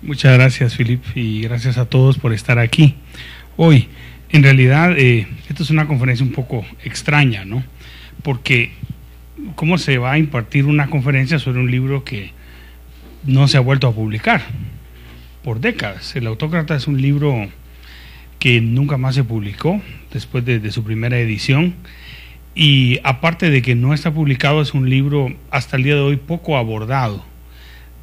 Muchas gracias, Filip, y gracias a todos por estar aquí hoy. En realidad, esto es una conferencia un poco extraña, ¿no? Porque ¿cómo se va a impartir una conferencia sobre un libro que no se ha vuelto a publicar por décadas? El Autócrata es un libro que nunca más se publicó después de su primera edición, y aparte de que no está publicado, es un libro hasta el día de hoy poco abordado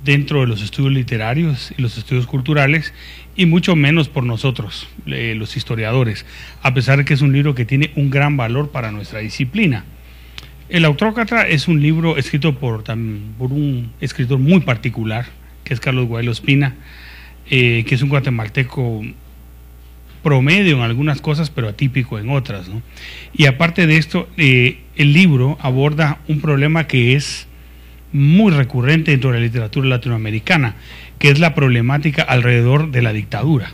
dentro de los estudios literarios y los estudios culturales, y mucho menos por nosotros, los historiadores, a pesar de que es un libro que tiene un gran valor para nuestra disciplina. El Autócrata es un libro escrito por un escritor muy particular, que es Carlos Guaylo Espina, que es un guatemalteco promedio en algunas cosas, pero atípico en otras, ¿no? Y aparte de esto, el libro aborda un problema que es muy recurrente dentro de la literatura latinoamericana, que es la problemática alrededor de la dictadura.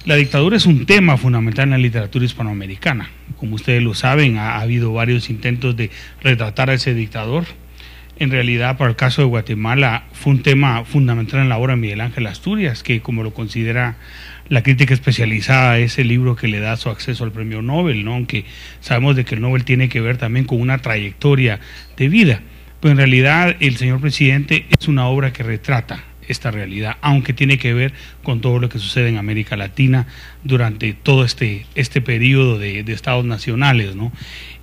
La dictadura es un tema fundamental en la literatura hispanoamericana. Como ustedes lo saben, ha habido varios intentos de retratar a ese dictador. En realidad, para el caso de Guatemala, fue un tema fundamental en la obra de Miguel Ángel Asturias, que, como lo considera la crítica especializada, es el libro que le da su acceso al premio Nobel, ¿no? Aunque sabemos de que el Nobel tiene que ver también con una trayectoria de vida. Pero en realidad, el señor presidente es una obra que retrata esta realidad, aunque tiene que ver con todo lo que sucede en América Latina durante todo este periodo de estados nacionales, ¿no?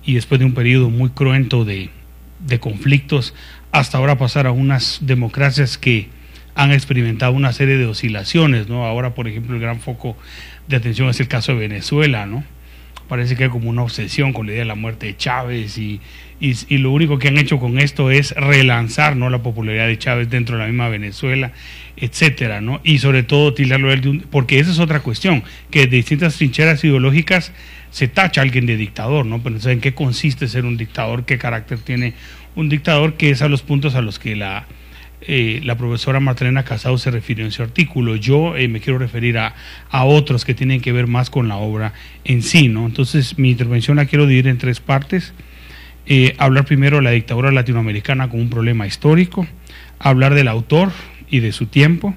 Y después de un periodo muy cruento de conflictos, hasta ahora pasar a unas democracias que han experimentado una serie de oscilaciones, ¿no? Ahora, por ejemplo, el gran foco de atención es el caso de Venezuela, ¿no? Parece que hay como una obsesión con la idea de la muerte de Chávez, y lo único que han hecho con esto es relanzar, ¿no?, la popularidad de Chávez dentro de la misma Venezuela, etcétera, ¿no? Y sobre todo tildarlo porque esa es otra cuestión, que de distintas trincheras ideológicas se tacha a alguien de dictador, ¿no? Pero ¿en qué consiste ser un dictador? ¿Qué carácter tiene un dictador? Que es a los puntos a los que la profesora Martelena Casado se refirió en su artículo. Yo me quiero referir a otros que tienen que ver más con la obra en sí, ¿no? Entonces, mi intervención la quiero dividir en tres partes. Hablar primero de la dictadura latinoamericana como un problema histórico, hablar del autor y de su tiempo,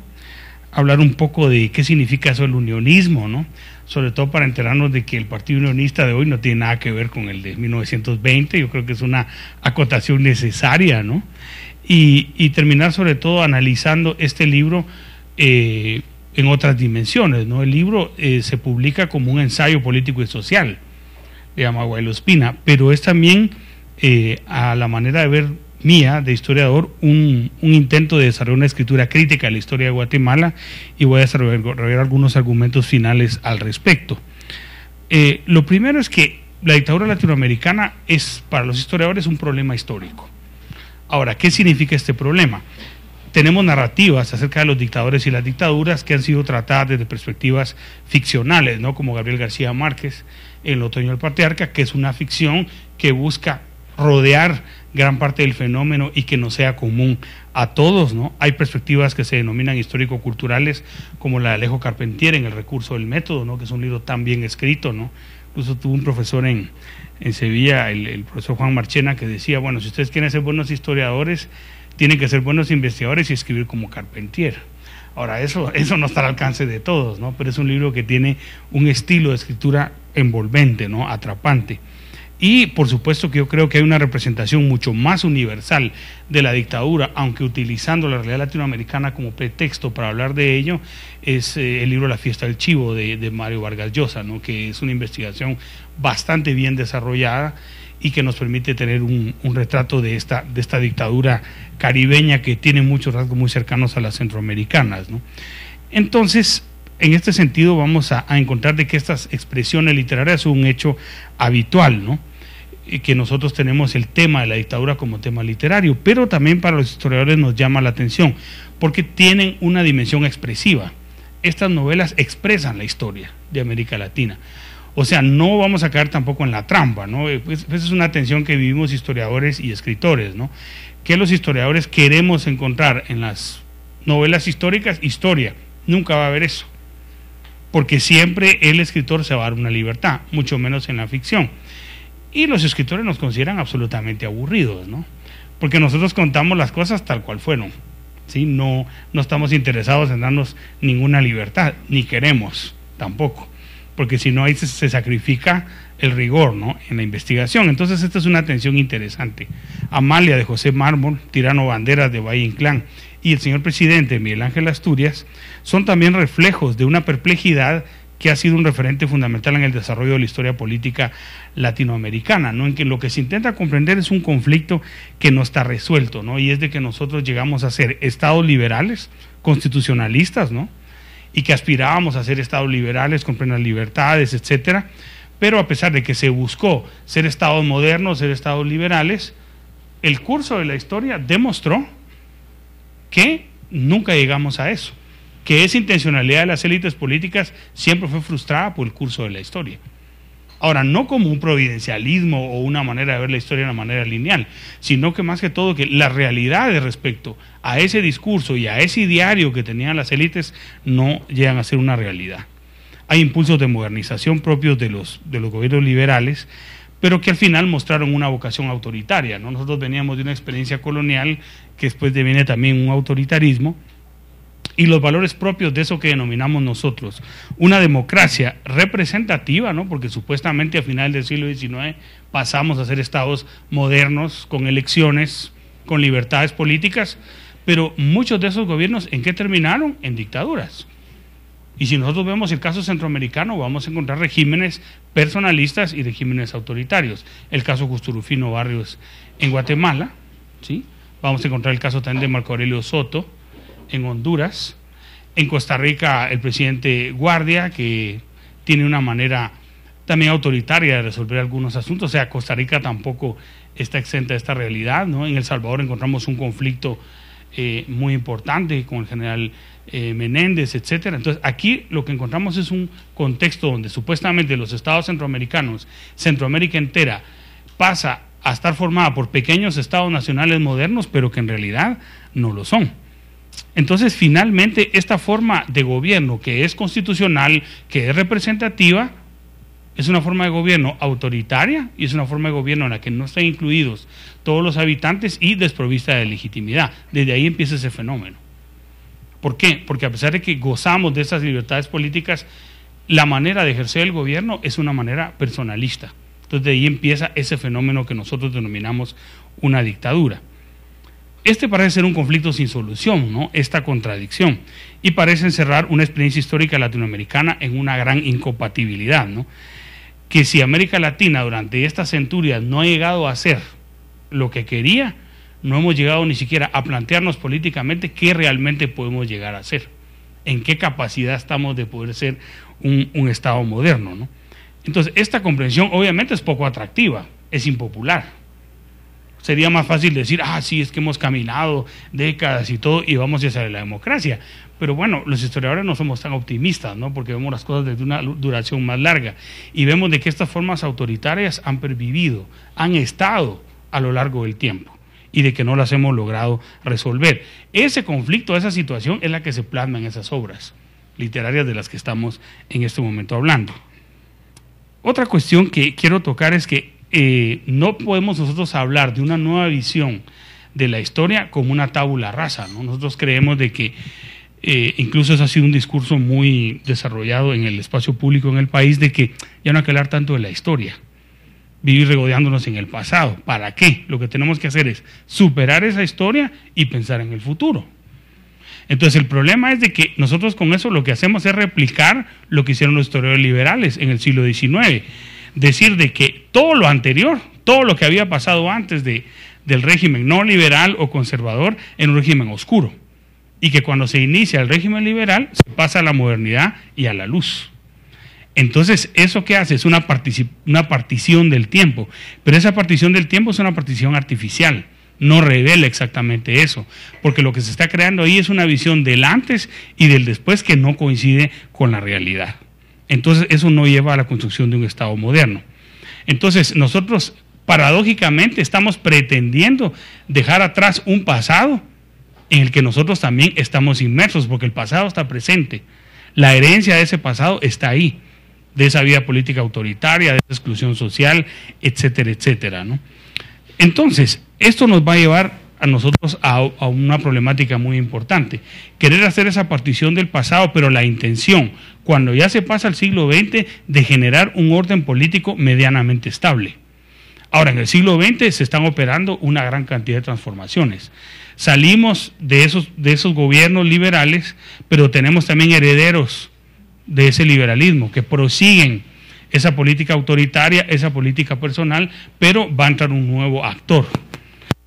hablar un poco de qué significa eso el unionismo, ¿no? Sobre todo para enterarnos de que el Partido Unionista de hoy no tiene nada que ver con el de 1920, yo creo que es una acotación necesaria, ¿no? Y terminar sobre todo analizando este libro en otras dimensiones, ¿no? El libro se publica como un ensayo político y social, le llama Guaylo Espina, pero es también, a la manera de ver mía, de historiador, un intento de desarrollar una escritura crítica de la historia de Guatemala, y voy a desarrollar algunos argumentos finales al respecto. Lo primero es que la dictadura latinoamericana es, para los historiadores, un problema histórico. Ahora, ¿qué significa este problema? Tenemos narrativas acerca de los dictadores y las dictaduras que han sido tratadas desde perspectivas ficcionales, ¿no? Como Gabriel García Márquez en El otoño del patriarca, que es una ficción que busca rodear gran parte del fenómeno y que no sea común a todos, ¿no? Hay perspectivas que se denominan histórico-culturales, como la de Alejo Carpentier en El recurso del método, ¿no?, que es un libro tan bien escrito, ¿no? Incluso tuvo un profesor en Sevilla, el profesor Juan Marchena, que decía, bueno, si ustedes quieren ser buenos historiadores, tienen que ser buenos investigadores y escribir como Carpentier. Ahora, eso no está al alcance de todos, ¿no? Pero es un libro que tiene un estilo de escritura envolvente, ¿no?, atrapante. Y por supuesto que yo creo que hay una representación mucho más universal de la dictadura, aunque utilizando la realidad latinoamericana como pretexto para hablar de ello, es el libro La fiesta del chivo de Mario Vargas Llosa, ¿no?, que es una investigación bastante bien desarrollada y que nos permite tener un retrato de esta dictadura caribeña que tiene muchos rasgos muy cercanos a las centroamericanas, ¿no? Entonces, en este sentido vamos a encontrar de que estas expresiones literarias son un hecho habitual, ¿no? Y que nosotros tenemos el tema de la dictadura como tema literario, pero también para los historiadores nos llama la atención porque tienen una dimensión expresiva. Estas novelas expresan la historia de América Latina. O sea, no vamos a caer tampoco en la trampa, ¿no? Pues esa es una tensión que vivimos historiadores y escritores, ¿no? Que los historiadores queremos encontrar en las novelas históricas historia. Nunca va a haber eso, porque siempre el escritor se va a dar una libertad, mucho menos en la ficción. Y los escritores nos consideran absolutamente aburridos, ¿no? Porque nosotros contamos las cosas tal cual fueron, ¿sí? No estamos interesados en darnos ninguna libertad, ni queremos tampoco, porque si no ahí se sacrifica el rigor, ¿no?, en la investigación. Entonces esta es una tensión interesante. Amalia de José Mármol, Tirano Banderas de Valle Inclán y el señor presidente Miguel Ángel Asturias son también reflejos de una perplejidad que ha sido un referente fundamental en el desarrollo de la historia política latinoamericana, ¿no?, en que lo que se intenta comprender es un conflicto que no está resuelto, ¿no?, y es de que nosotros llegamos a ser estados liberales, constitucionalistas, ¿no?, y que aspirábamos a ser estados liberales con plenas libertades, etcétera, pero a pesar de que se buscó ser estados modernos, ser estados liberales, el curso de la historia demostró que nunca llegamos a eso, que esa intencionalidad de las élites políticas siempre fue frustrada por el curso de la historia. Ahora, no como un providencialismo o una manera de ver la historia de una manera lineal, sino que más que todo que las realidades respecto a ese discurso y a ese ideario que tenían las élites no llegan a ser una realidad. Hay impulsos de modernización propios de los gobiernos liberales, pero que al final mostraron una vocación autoritaria, ¿no? Nosotros veníamos de una experiencia colonial que después deviene también un autoritarismo, y los valores propios de eso que denominamos nosotros una democracia representativa, ¿no?, porque supuestamente a final del siglo XIX pasamos a ser estados modernos, con elecciones, con libertades políticas, pero muchos de esos gobiernos, ¿en qué terminaron? En dictaduras. Y si nosotros vemos el caso centroamericano, vamos a encontrar regímenes personalistas y regímenes autoritarios. El caso Justurufino Barrios en Guatemala, ¿sí? Vamos a encontrar el caso también de Marco Aurelio Soto en Honduras. En Costa Rica, el presidente Guardia, que tiene una manera también autoritaria de resolver algunos asuntos. O sea, Costa Rica tampoco está exenta de esta realidad, ¿no? En El Salvador encontramos un conflicto muy importante con el general Menéndez, etcétera. Entonces, aquí lo que encontramos es un contexto donde supuestamente los estados centroamericanos, Centroamérica entera, pasa a estar formada por pequeños estados nacionales modernos, pero que en realidad no lo son. Entonces, finalmente, esta forma de gobierno que es constitucional, que es representativa, es una forma de gobierno autoritaria y es una forma de gobierno en la que no están incluidos todos los habitantes y desprovista de legitimidad. Desde ahí empieza ese fenómeno. ¿Por qué? Porque a pesar de que gozamos de esas libertades políticas, la manera de ejercer el gobierno es una manera personalista. Entonces, de ahí empieza ese fenómeno que nosotros denominamos una dictadura. Este parece ser un conflicto sin solución, ¿no?, esta contradicción, y parece encerrar una experiencia histórica latinoamericana en una gran incompatibilidad, ¿no?, que si América Latina durante estas centurias no ha llegado a hacer lo que quería, no hemos llegado ni siquiera a plantearnos políticamente qué realmente podemos llegar a hacer, en qué capacidad estamos de poder ser un Estado moderno, ¿no? Entonces, esta comprensión obviamente es poco atractiva, es impopular. Sería más fácil decir, sí, es que hemos caminado décadas y todo y vamos hacia la democracia. Pero bueno, los historiadores no somos tan optimistas, ¿no?, porque vemos las cosas desde una duración más larga y vemos de que estas formas autoritarias han pervivido, han estado a lo largo del tiempo y de que no las hemos logrado resolver. Ese conflicto, esa situación es la que se plasma en esas obras literarias de las que estamos en este momento hablando. Otra cuestión que quiero tocar es que no podemos nosotros hablar de una nueva visión de la historia como una tabula rasa, ¿no? Nosotros creemos de que incluso eso ha sido un discurso muy desarrollado en el espacio público en el país, de que ya no hay que hablar tanto de la historia, vivir regodeándonos en el pasado. ¿Para qué? Lo que tenemos que hacer es superar esa historia y pensar en el futuro. Entonces el problema es de que nosotros con eso lo que hacemos es replicar lo que hicieron los historiadores liberales en el siglo XIX, decir de que todo lo anterior, todo lo que había pasado antes del régimen no liberal o conservador, era un régimen oscuro, y que cuando se inicia el régimen liberal se pasa a la modernidad y a la luz. Entonces, ¿eso qué hace? Es una partición del tiempo, pero esa partición del tiempo es una partición artificial, no revela exactamente eso, porque lo que se está creando ahí es una visión del antes y del después que no coincide con la realidad. Entonces, eso no lleva a la construcción de un Estado moderno. Entonces, nosotros paradójicamente estamos pretendiendo dejar atrás un pasado en el que nosotros también estamos inmersos, porque el pasado está presente, la herencia de ese pasado está ahí, de esa vida política autoritaria, de esa exclusión social, etcétera, etcétera, ¿no? Entonces, esto nos va a llevar a nosotros a una problemática muy importante. Querer hacer esa partición del pasado, pero la intención, cuando ya se pasa al siglo XX, de generar un orden político medianamente estable. Ahora, en el siglo XX se están operando una gran cantidad de transformaciones. Salimos de esos gobiernos liberales, pero tenemos también herederos de ese liberalismo que prosiguen esa política autoritaria, esa política personal, pero va a entrar un nuevo actor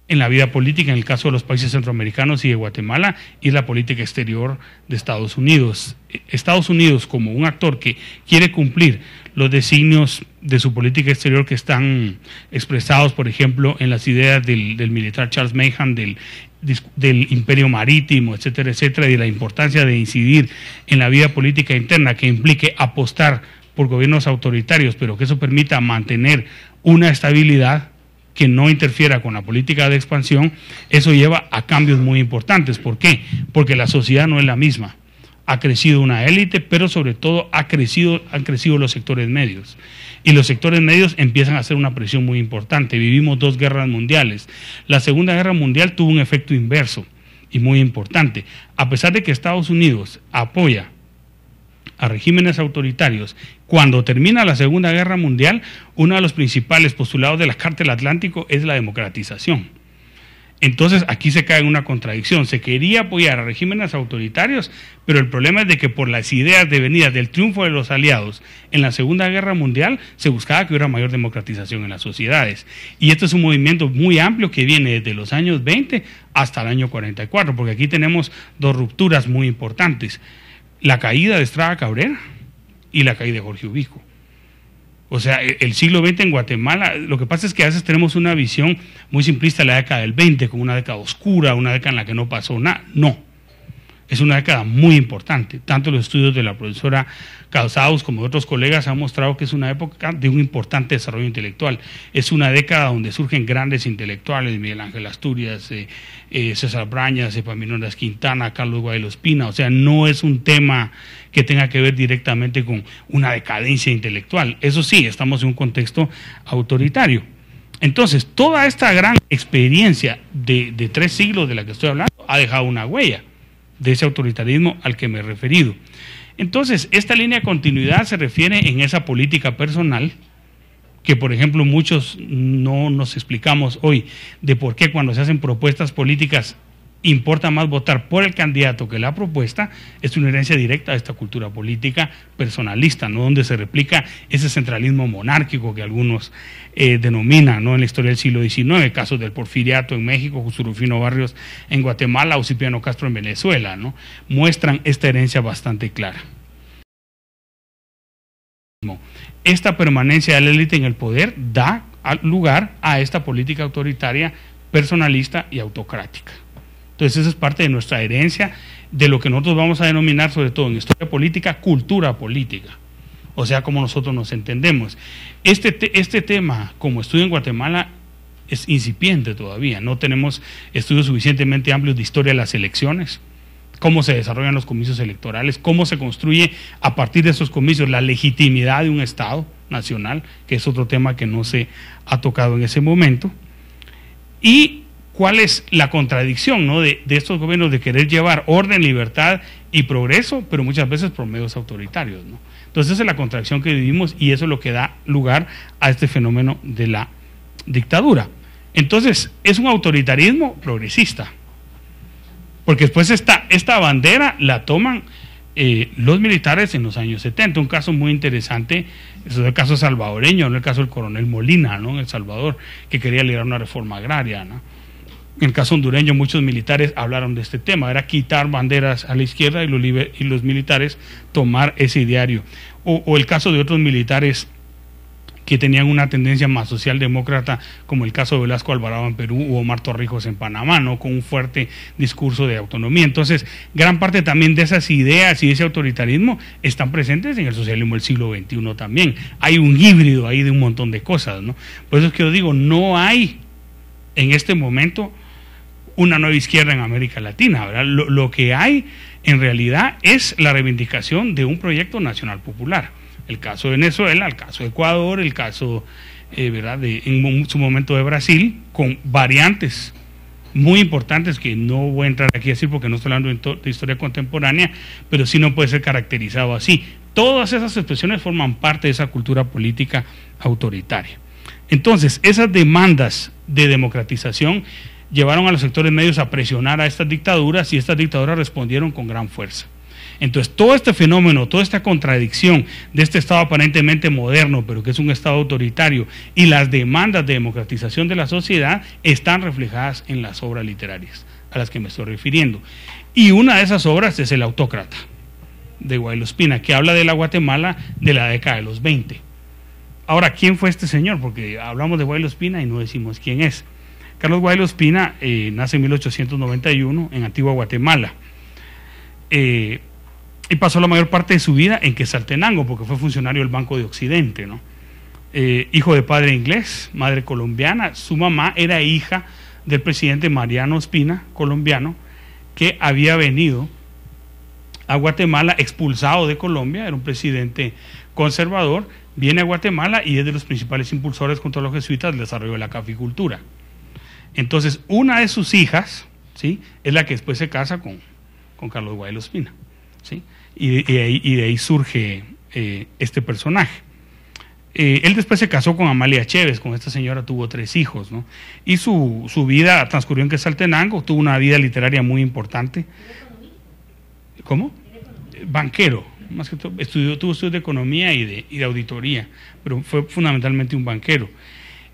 en la vida política, en el caso de los países centroamericanos y de Guatemala, y la política exterior de Estados Unidos. Estados Unidos, como un actor que quiere cumplir los designios de su política exterior que están expresados, por ejemplo, en las ideas del militar Charles Mahan, del imperio marítimo, etcétera, etcétera, y de la importancia de incidir en la vida política interna que implique apostar por gobiernos autoritarios, pero que eso permita mantener una estabilidad que no interfiera con la política de expansión, eso lleva a cambios muy importantes. ¿Por qué? Porque la sociedad no es la misma. Ha crecido una élite, pero sobre todo han crecido los sectores medios. Y los sectores medios empiezan a hacer una presión muy importante. Vivimos 2 guerras mundiales. La Segunda Guerra Mundial tuvo un efecto inverso y muy importante. A pesar de que Estados Unidos apoya a regímenes autoritarios, cuando termina la Segunda Guerra Mundial, uno de los principales postulados de la Carta del Atlántico es la democratización. Entonces aquí se cae en una contradicción. Se quería apoyar a regímenes autoritarios, pero el problema es de que por las ideas devenidas del triunfo de los aliados en la Segunda Guerra Mundial, se buscaba que hubiera mayor democratización en las sociedades. Y esto es un movimiento muy amplio que viene desde los años 20 hasta el año 44, porque aquí tenemos 2 rupturas muy importantes: la caída de Estrada Cabrera y la caída de Jorge Ubico. O sea, el siglo XX en Guatemala, lo que pasa es que a veces tenemos una visión muy simplista de la década del 20, como una década oscura, una década en la que no pasó nada. No, es una década muy importante. Tanto los estudios de la profesora Calzados como de otros colegas han mostrado que es una época de un importante desarrollo intelectual. Es una década donde surgen grandes intelectuales: Miguel Ángel Asturias, César Brañas, Epaminondas Quintana, Carlos Guaylo Espina. O sea, no es un tema que tenga que ver directamente con una decadencia intelectual. Eso sí, estamos en un contexto autoritario. Entonces, toda esta gran experiencia de 3 siglos de la que estoy hablando ha dejado una huella de ese autoritarismo al que me he referido. Entonces, esta línea de continuidad se refiere en esa política personal que, por ejemplo, muchos no nos explicamos hoy de por qué cuando se hacen propuestas políticas importa más votar por el candidato que la propuesta. Es una herencia directa de esta cultura política personalista, ¿no? Donde se replica ese centralismo monárquico que algunos denominan, ¿no? En la historia del siglo XIX, casos del Porfiriato en México, José Rufino Barrios en Guatemala o Cipriano Castro en Venezuela, ¿no? Muestran esta herencia bastante clara. Esta permanencia de la élite en el poder da lugar a esta política autoritaria, personalista y autocrática. Entonces esa es parte de nuestra herencia, de lo que nosotros vamos a denominar, sobre todo en historia política, cultura política. O sea, como nosotros nos entendemos. Este tema, como estudio en Guatemala, es incipiente todavía. No tenemos estudios suficientemente amplios de historia de las elecciones, cómo se desarrollan los comicios electorales, cómo se construye a partir de esos comicios la legitimidad de un Estado nacional, que es otro tema que no se ha tocado en ese momento. Y cuál es la contradicción, ¿no? de estos gobiernos de querer llevar orden, libertad y progreso, pero muchas veces por medios autoritarios, ¿no? Entonces esa es la contradicción que vivimos y eso es lo que da lugar a este fenómeno de la dictadura. Entonces es un autoritarismo progresista, porque después esta bandera la toman los militares en los años 70, un caso muy interesante, es el caso salvadoreño, no el caso del coronel Molina, ¿no? En El Salvador, que quería liderar una reforma agraria, ¿no? En el caso hondureño, muchos militares hablaron de este tema, era quitar banderas a la izquierda y los militares tomar ese ideario. O el caso de otros militares que tenían una tendencia más socialdemócrata, como el caso de Velasco Alvarado en Perú o Omar Torrijos en Panamá, ¿no? Con un fuerte discurso de autonomía. Entonces, gran parte también de esas ideas y ese autoritarismo están presentes en el socialismo del siglo XXI también. Hay un híbrido ahí de un montón de cosas, ¿no? Por eso es que yo digo, no hay en este momento una nueva izquierda en América Latina, ¿verdad? Lo que hay en realidad es la reivindicación de un proyecto nacional popular. El caso de Venezuela, el caso de Ecuador, el caso ¿verdad? En su momento de Brasil, con variantes muy importantes que no voy a entrar aquí a decir porque no estoy hablando de historia contemporánea, pero sí no puede ser caracterizado así. Todas esas expresiones forman parte de esa cultura política autoritaria. Entonces, esas demandas de democratización llevaron a los sectores medios a presionar a estas dictaduras y estas dictaduras respondieron con gran fuerza. Entonces, todo este fenómeno, toda esta contradicción de este Estado aparentemente moderno, pero que es un Estado autoritario, y las demandas de democratización de la sociedad están reflejadas en las obras literarias a las que me estoy refiriendo. Y una de esas obras es El Autócrata, de Guailo Espina, que habla de la Guatemala de la década de los 20. Ahora, ¿quién fue este señor? Porque hablamos de Guailo Espina y no decimos quién es. Carlos Guailo Espina nace en 1891 en Antigua Guatemala. Y pasó la mayor parte de su vida en Quetzaltenango, porque fue funcionario del Banco de Occidente, ¿no? Hijo de padre inglés, madre colombiana. Su mamá era hija del presidente Mariano Espina, colombiano, que había venido a Guatemala expulsado de Colombia, era un presidente conservador, viene a Guatemala y es de los principales impulsores contra los jesuitas del desarrollo de la caficultura. Entonces, una de sus hijas, ¿sí?, es la que después se casa con Carlos Guailo Espina, ¿sí? Y de ahí surge este personaje. Él después se casó con Amalia Chévez, con esta señora tuvo 3 hijos, ¿no? Y su vida transcurrió en Quetzaltenango, tuvo una vida literaria muy importante. ¿Cómo? Banquero, más que todo, tuvo estudios de economía y de auditoría, pero fue fundamentalmente un banquero.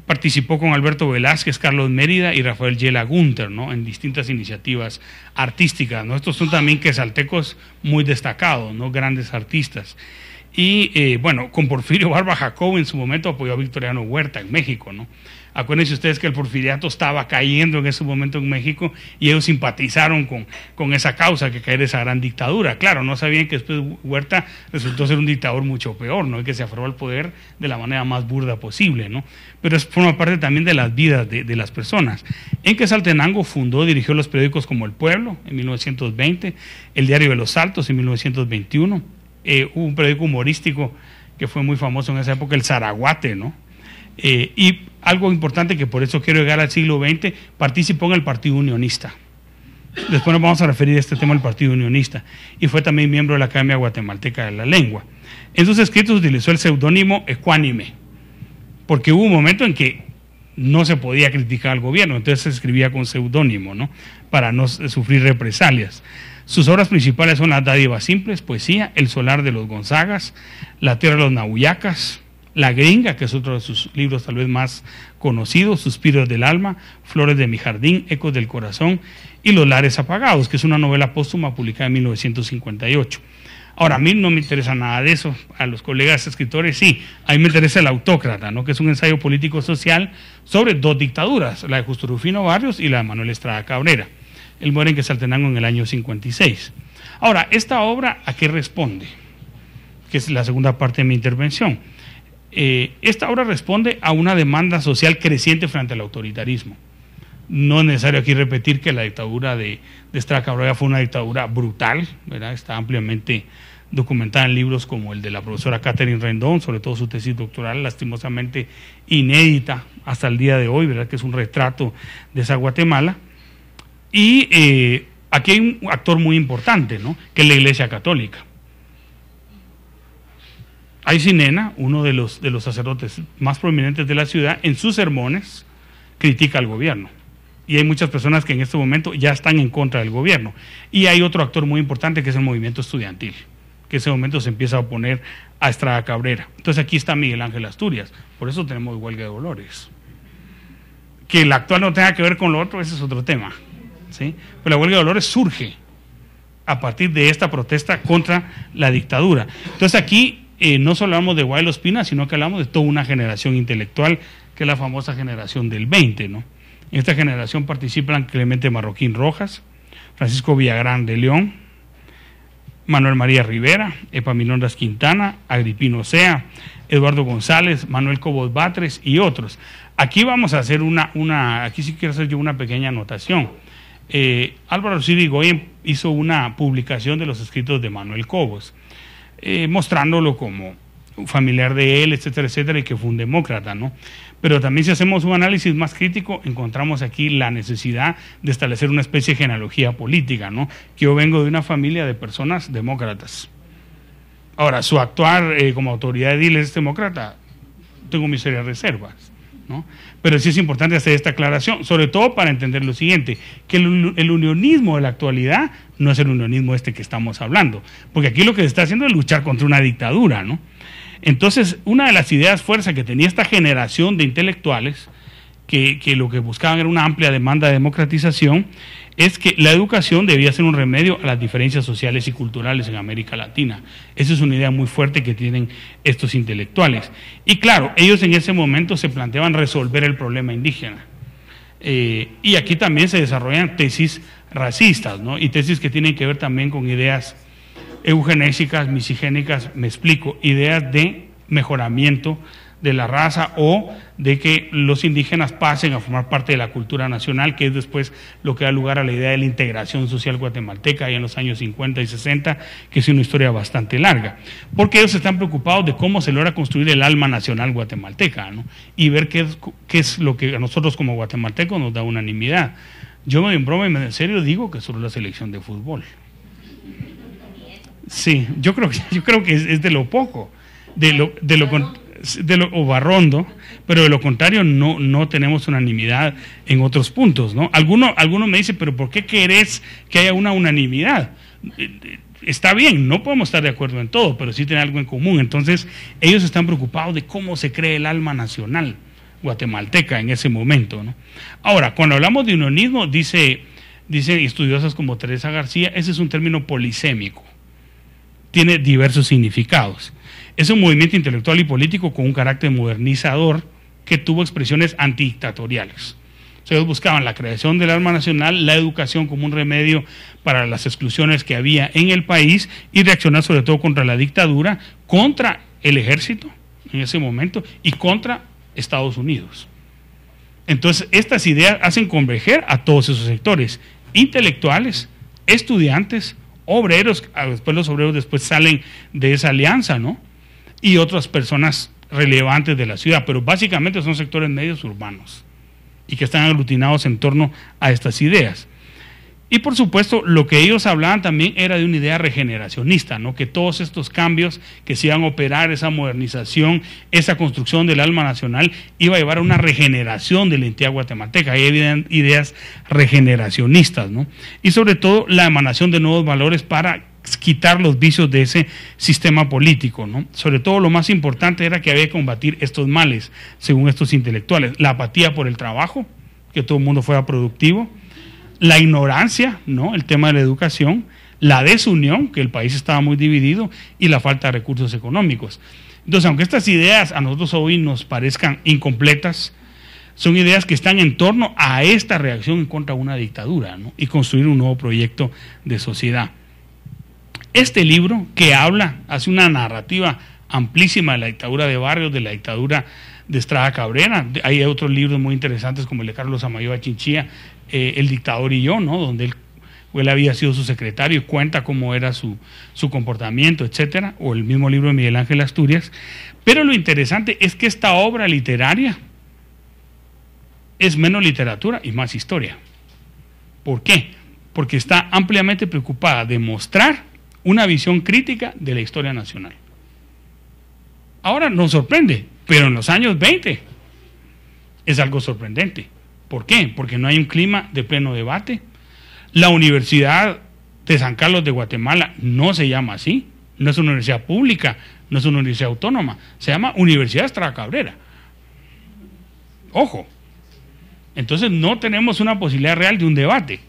Participó con Alberto Velázquez, Carlos Mérida y Rafael Yela Gunter, ¿no?, en distintas iniciativas artísticas, ¿no? Estos son también quetzaltecos muy destacados, ¿no?, grandes artistas. Y bueno, con Porfirio Barba Jacobo en su momento apoyó a Victoriano Huerta en México, ¿no? Acuérdense ustedes que el porfiriato estaba cayendo en ese momento en México y ellos simpatizaron con esa causa, que caer esa gran dictadura. Claro, no sabían que después Huerta resultó ser un dictador mucho peor, ¿no?, y que se aferró al poder de la manera más burda posible, ¿no? Pero eso forma parte también de las vidas de las personas. En Quetzaltenango dirigió los periódicos como El Pueblo en 1920, El Diario de los Altos en 1921, hubo un periódico humorístico que fue muy famoso en esa época, El Zaraguate, ¿no? Y algo importante, que por eso quiero llegar al siglo XX, participó en el Partido Unionista. Después nos vamos a referir a este tema del Partido Unionista. Y fue también miembro de la Academia Guatemalteca de la Lengua. En sus escritos utilizó el seudónimo Ecuánime, porque hubo un momento en que no se podía criticar al gobierno, entonces se escribía con seudónimo, ¿no?, para no sufrir represalias. Sus obras principales son Las Dádivas Simples, poesía, El Solar de los Gonzagas, La Tierra de los Nahuyacas, La Gringa, que es otro de sus libros tal vez más conocidos, Suspiros del Alma, Flores de mi Jardín, Ecos del Corazón y Los Lares Apagados, que es una novela póstuma publicada en 1958. Ahora, a mí no me interesa nada de eso, a los colegas escritores sí, a mí me interesa El Autócrata, ¿no?, que es un ensayo político-social sobre 2 dictaduras, la de Justo Rufino Barrios y la de Manuel Estrada Cabrera. Él muere en Quetzaltenango en el año 56. Ahora, ¿esta obra a qué responde?, que es la segunda parte de mi intervención. Esta obra responde a una demanda social creciente frente al autoritarismo. No es necesario aquí repetir que la dictadura de Estrada Cabrera fue una dictadura brutal, ¿verdad? Está ampliamente documentada en libros como el de la profesora Catherine Rendón, sobre todo su tesis doctoral, lastimosamente inédita hasta el día de hoy, ¿verdad?, que es un retrato de esa Guatemala. Y aquí hay un actor muy importante, ¿no?, que es la Iglesia Católica. Aycinena, uno de los sacerdotes más prominentes de la ciudad, en sus sermones critica al gobierno. Y hay muchas personas que en este momento ya están en contra del gobierno. Y hay otro actor muy importante que es el movimiento estudiantil, que en ese momento se empieza a oponer a Estrada Cabrera. Entonces aquí está Miguel Ángel Asturias, por eso tenemos huelga de Dolores. Que el actual no tenga que ver con lo otro, ese es otro tema, ¿sí? Pero la huelga de Dolores surge a partir de esta protesta contra la dictadura. Entonces aquí no solo hablamos de Guailo Espina, sino que hablamos de toda una generación intelectual, que es la famosa generación del 20, ¿no? En esta generación participan Clemente Marroquín Rojas, Francisco Villagrán de León, Manuel María Rivera, Epaminondas Quintana, Agripino Sea, Eduardo González, Manuel Cobos Batres y otros. Aquí vamos a hacer aquí sí quiero hacer yo una pequeña anotación. Álvaro Sirigoyen hizo una publicación de los escritos de Manuel Cobos, mostrándolo como un familiar de él, etcétera, etcétera, y que fue un demócrata, ¿no? Pero también si hacemos un análisis más crítico, encontramos aquí la necesidad de establecer una especie de genealogía política, ¿no? Que yo vengo de una familia de personas demócratas. Ahora, su actuar como autoridad edil es demócrata, tengo mis serias reservas, ¿no? Pero sí es importante hacer esta aclaración, sobre todo para entender lo siguiente, que el unionismo de la actualidad no es el unionismo este que estamos hablando, porque aquí lo que se está haciendo es luchar contra una dictadura, ¿no? Entonces, una de las ideas fuerza que tenía esta generación de intelectuales, que lo que buscaban era una amplia demanda de democratización, es que la educación debía ser un remedio a las diferencias sociales y culturales en América Latina. Esa es una idea muy fuerte que tienen estos intelectuales. Y claro, ellos en ese momento se planteaban resolver el problema indígena. Y aquí también se desarrollan tesis racistas, ¿no? Y tesis que tienen que ver también con ideas eugenésicas, misigénicas, me explico, ideas de mejoramiento de la raza o de que los indígenas pasen a formar parte de la cultura nacional, que es después lo que da lugar a la idea de la integración social guatemalteca ahí en los años 50 y 60, que es una historia bastante larga, porque ellos están preocupados de cómo se logra construir el alma nacional guatemalteca, ¿no? Y ver qué es lo que a nosotros como guatemaltecos nos da unanimidad. Yo en broma y en serio digo que solo la selección de fútbol. Sí, yo creo que es de lo poco, o Barrondo, pero de lo contrario no tenemos unanimidad en otros puntos, ¿no? Alguno me dice, pero ¿por qué querés que haya una unanimidad? Está bien, no podemos estar de acuerdo en todo, pero sí tener algo en común. Entonces, ellos están preocupados de cómo se cree el alma nacional guatemalteca en ese momento, ¿no? Ahora, cuando hablamos de unionismo, dice estudiosas como Teresa García, ese es un término polisémico. Tiene diversos significados. Es un movimiento intelectual y político con un carácter modernizador que tuvo expresiones antidictatoriales. O sea, ellos buscaban la creación del alma nacional, la educación como un remedio para las exclusiones que había en el país y reaccionar sobre todo contra la dictadura, contra el ejército en ese momento y contra Estados Unidos. Entonces, estas ideas hacen converger a todos esos sectores, intelectuales, estudiantes, obreros, después los obreros después salen de esa alianza, ¿no? Y otras personas relevantes de la ciudad, pero básicamente son sectores medios urbanos y que están aglutinados en torno a estas ideas. Y por supuesto, lo que ellos hablaban también era de una idea regeneracionista, ¿no? Que todos estos cambios que se iban a operar, esa modernización, esa construcción del alma nacional, iba a llevar a una regeneración de la entidad guatemalteca. Hay ideas regeneracionistas, ¿no? Y sobre todo la emanación de nuevos valores para quitar los vicios de ese sistema político, ¿no? Sobre todo lo más importante era que había que combatir estos males, según estos intelectuales: la apatía por el trabajo, que todo el mundo fuera productivo; la ignorancia, ¿no? El tema de la educación; la desunión, que el país estaba muy dividido; y la falta de recursos económicos. Entonces, aunque estas ideas a nosotros hoy nos parezcan incompletas, son ideas que están en torno a esta reacción en contra de una dictadura, ¿no? Y construir un nuevo proyecto de sociedad. Este libro, que hace una narrativa amplísima de la dictadura de Barrios, de la dictadura de Estrada Cabrera. Hay otros libros muy interesantes como el de Carlos Amayoa Chinchilla, El dictador y yo, ¿no? Donde él había sido su secretario y cuenta cómo era su comportamiento, etcétera, o el mismo libro de Miguel Ángel Asturias. Pero lo interesante es que esta obra literaria es menos literatura y más historia. ¿Por qué? Porque está ampliamente preocupada de mostrar una visión crítica de la historia nacional. Ahora nos sorprende, pero en los años 20 es algo sorprendente. ¿Por qué? Porque no hay un clima de pleno debate. La Universidad de San Carlos de Guatemala no se llama así, no es una universidad pública, no es una universidad autónoma, se llama Universidad Estrada Cabrera. Ojo. Entonces no tenemos una posibilidad real de un debate.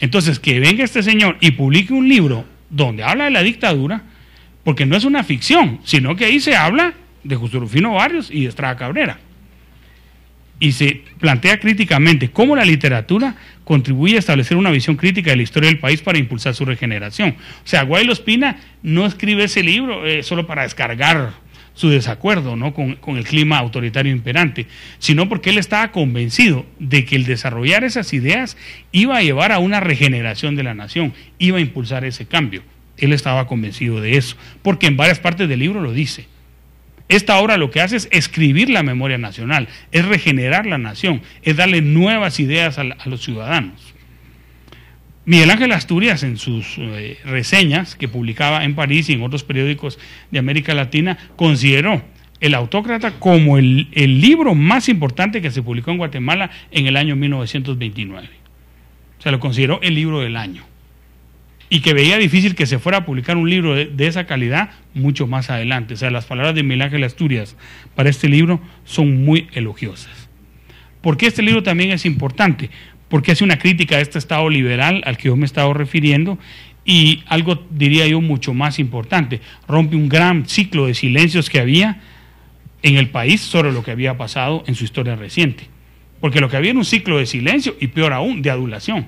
Entonces, que venga este señor y publique un libro donde habla de la dictadura, porque no es una ficción, sino que ahí se habla de Justo Rufino Barrios y de Estrada Cabrera. Y se plantea críticamente cómo la literatura contribuye a establecer una visión crítica de la historia del país para impulsar su regeneración. O sea, Guaylo Espina no escribe ese libro solo para descargar su desacuerdo, ¿no? con el clima autoritario imperante, sino porque él estaba convencido de que el desarrollar esas ideas iba a llevar a una regeneración de la nación, iba a impulsar ese cambio. Él estaba convencido de eso, porque en varias partes del libro lo dice. Esta obra lo que hace es escribir la memoria nacional, es regenerar la nación, es darle nuevas ideas a los ciudadanos. Miguel Ángel Asturias, en sus reseñas que publicaba en París y en otros periódicos de América Latina, consideró El Autócrata como el libro más importante que se publicó en Guatemala en el año 1929. O sea, lo consideró el libro del año. Y que veía difícil que se fuera a publicar un libro de esa calidad mucho más adelante. O sea, las palabras de Miguel Ángel Asturias para este libro son muy elogiosas. ¿Por qué este libro también es importante? Porque hace una crítica a este Estado liberal al que yo me he estado refiriendo, y algo, diría yo, mucho más importante, rompe un gran ciclo de silencios que había en el país sobre lo que había pasado en su historia reciente. Porque lo que había era un ciclo de silencio y, peor aún, de adulación.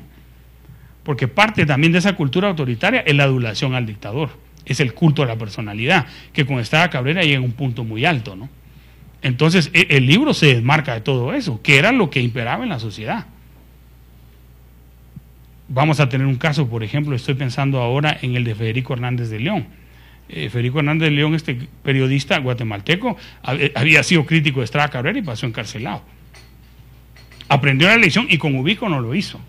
Porque parte también de esa cultura autoritaria es la adulación al dictador, es el culto a la personalidad, que con Estrada Cabrera llega a un punto muy alto, ¿no? Entonces el libro se desmarca de todo eso, que era lo que imperaba en la sociedad. Vamos a tener un caso, por ejemplo, estoy pensando ahora en el de Federico Hernández de León. Federico Hernández de León, este periodista guatemalteco, había sido crítico de Estrada Cabrera y pasó encarcelado. Aprendió la lección y con ubico no lo hizo.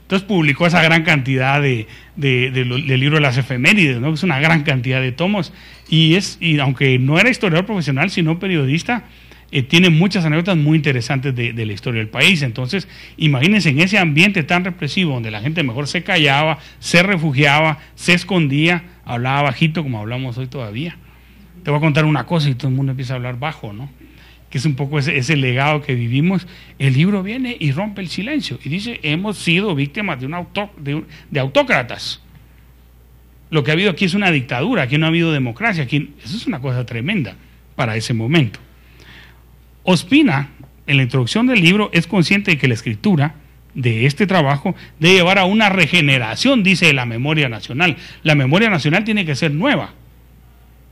Entonces publicó esa gran cantidad del libro de las efemérides, ¿no? Es una gran cantidad de tomos, y aunque no era historiador profesional, sino periodista, tiene muchas anécdotas muy interesantes de la historia del país. Entonces, imagínense en ese ambiente tan represivo, donde la gente mejor se callaba, se refugiaba, se escondía, hablaba bajito, como hablamos hoy todavía. Te voy a contar una cosa y todo el mundo empieza a hablar bajo, ¿no? Que es un poco ese legado que vivimos. El libro viene y rompe el silencio y dice: hemos sido víctimas de autócratas. Lo que ha habido aquí es una dictadura, aquí no ha habido democracia, eso es una cosa tremenda para ese momento. Ospina, en la introducción del libro, es consciente de que la escritura de este trabajo debe llevar a una regeneración, dice, de la memoria nacional. La memoria nacional tiene que ser nueva.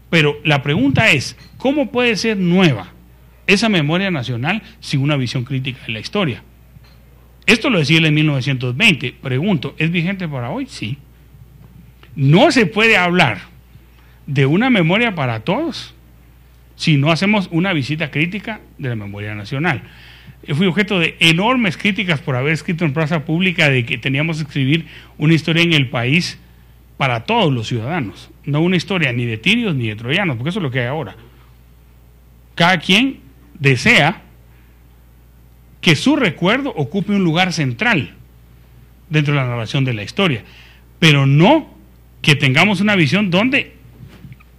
Pero la pregunta es, ¿cómo puede ser nueva esa memoria nacional sin una visión crítica de la historia? Esto lo decía él en 1920. Pregunto, ¿es vigente para hoy? Sí. No se puede hablar de una memoria para todos si no hacemos una visita crítica de la memoria nacional. Fui objeto de enormes críticas por haber escrito en plaza pública de que teníamos que escribir una historia en el país para todos los ciudadanos, no una historia ni de tirios ni de troyanos, porque eso es lo que hay ahora. Cada quien desea que su recuerdo ocupe un lugar central dentro de la narración de la historia, pero no que tengamos una visión donde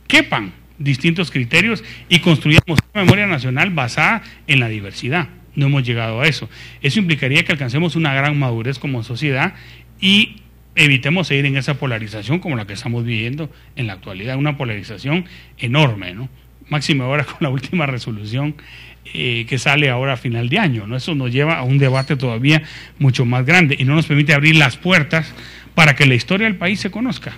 quepan distintos criterios y construyamos una memoria nacional basada en la diversidad. No hemos llegado a eso. Eso implicaría que alcancemos una gran madurez como sociedad y evitemos seguir en esa polarización como la que estamos viviendo en la actualidad, una polarización enorme, ¿no? Máximo ahora con la última resolución que sale ahora a final de año, ¿no? Eso nos lleva a un debate todavía mucho más grande y no nos permite abrir las puertas para que la historia del país se conozca,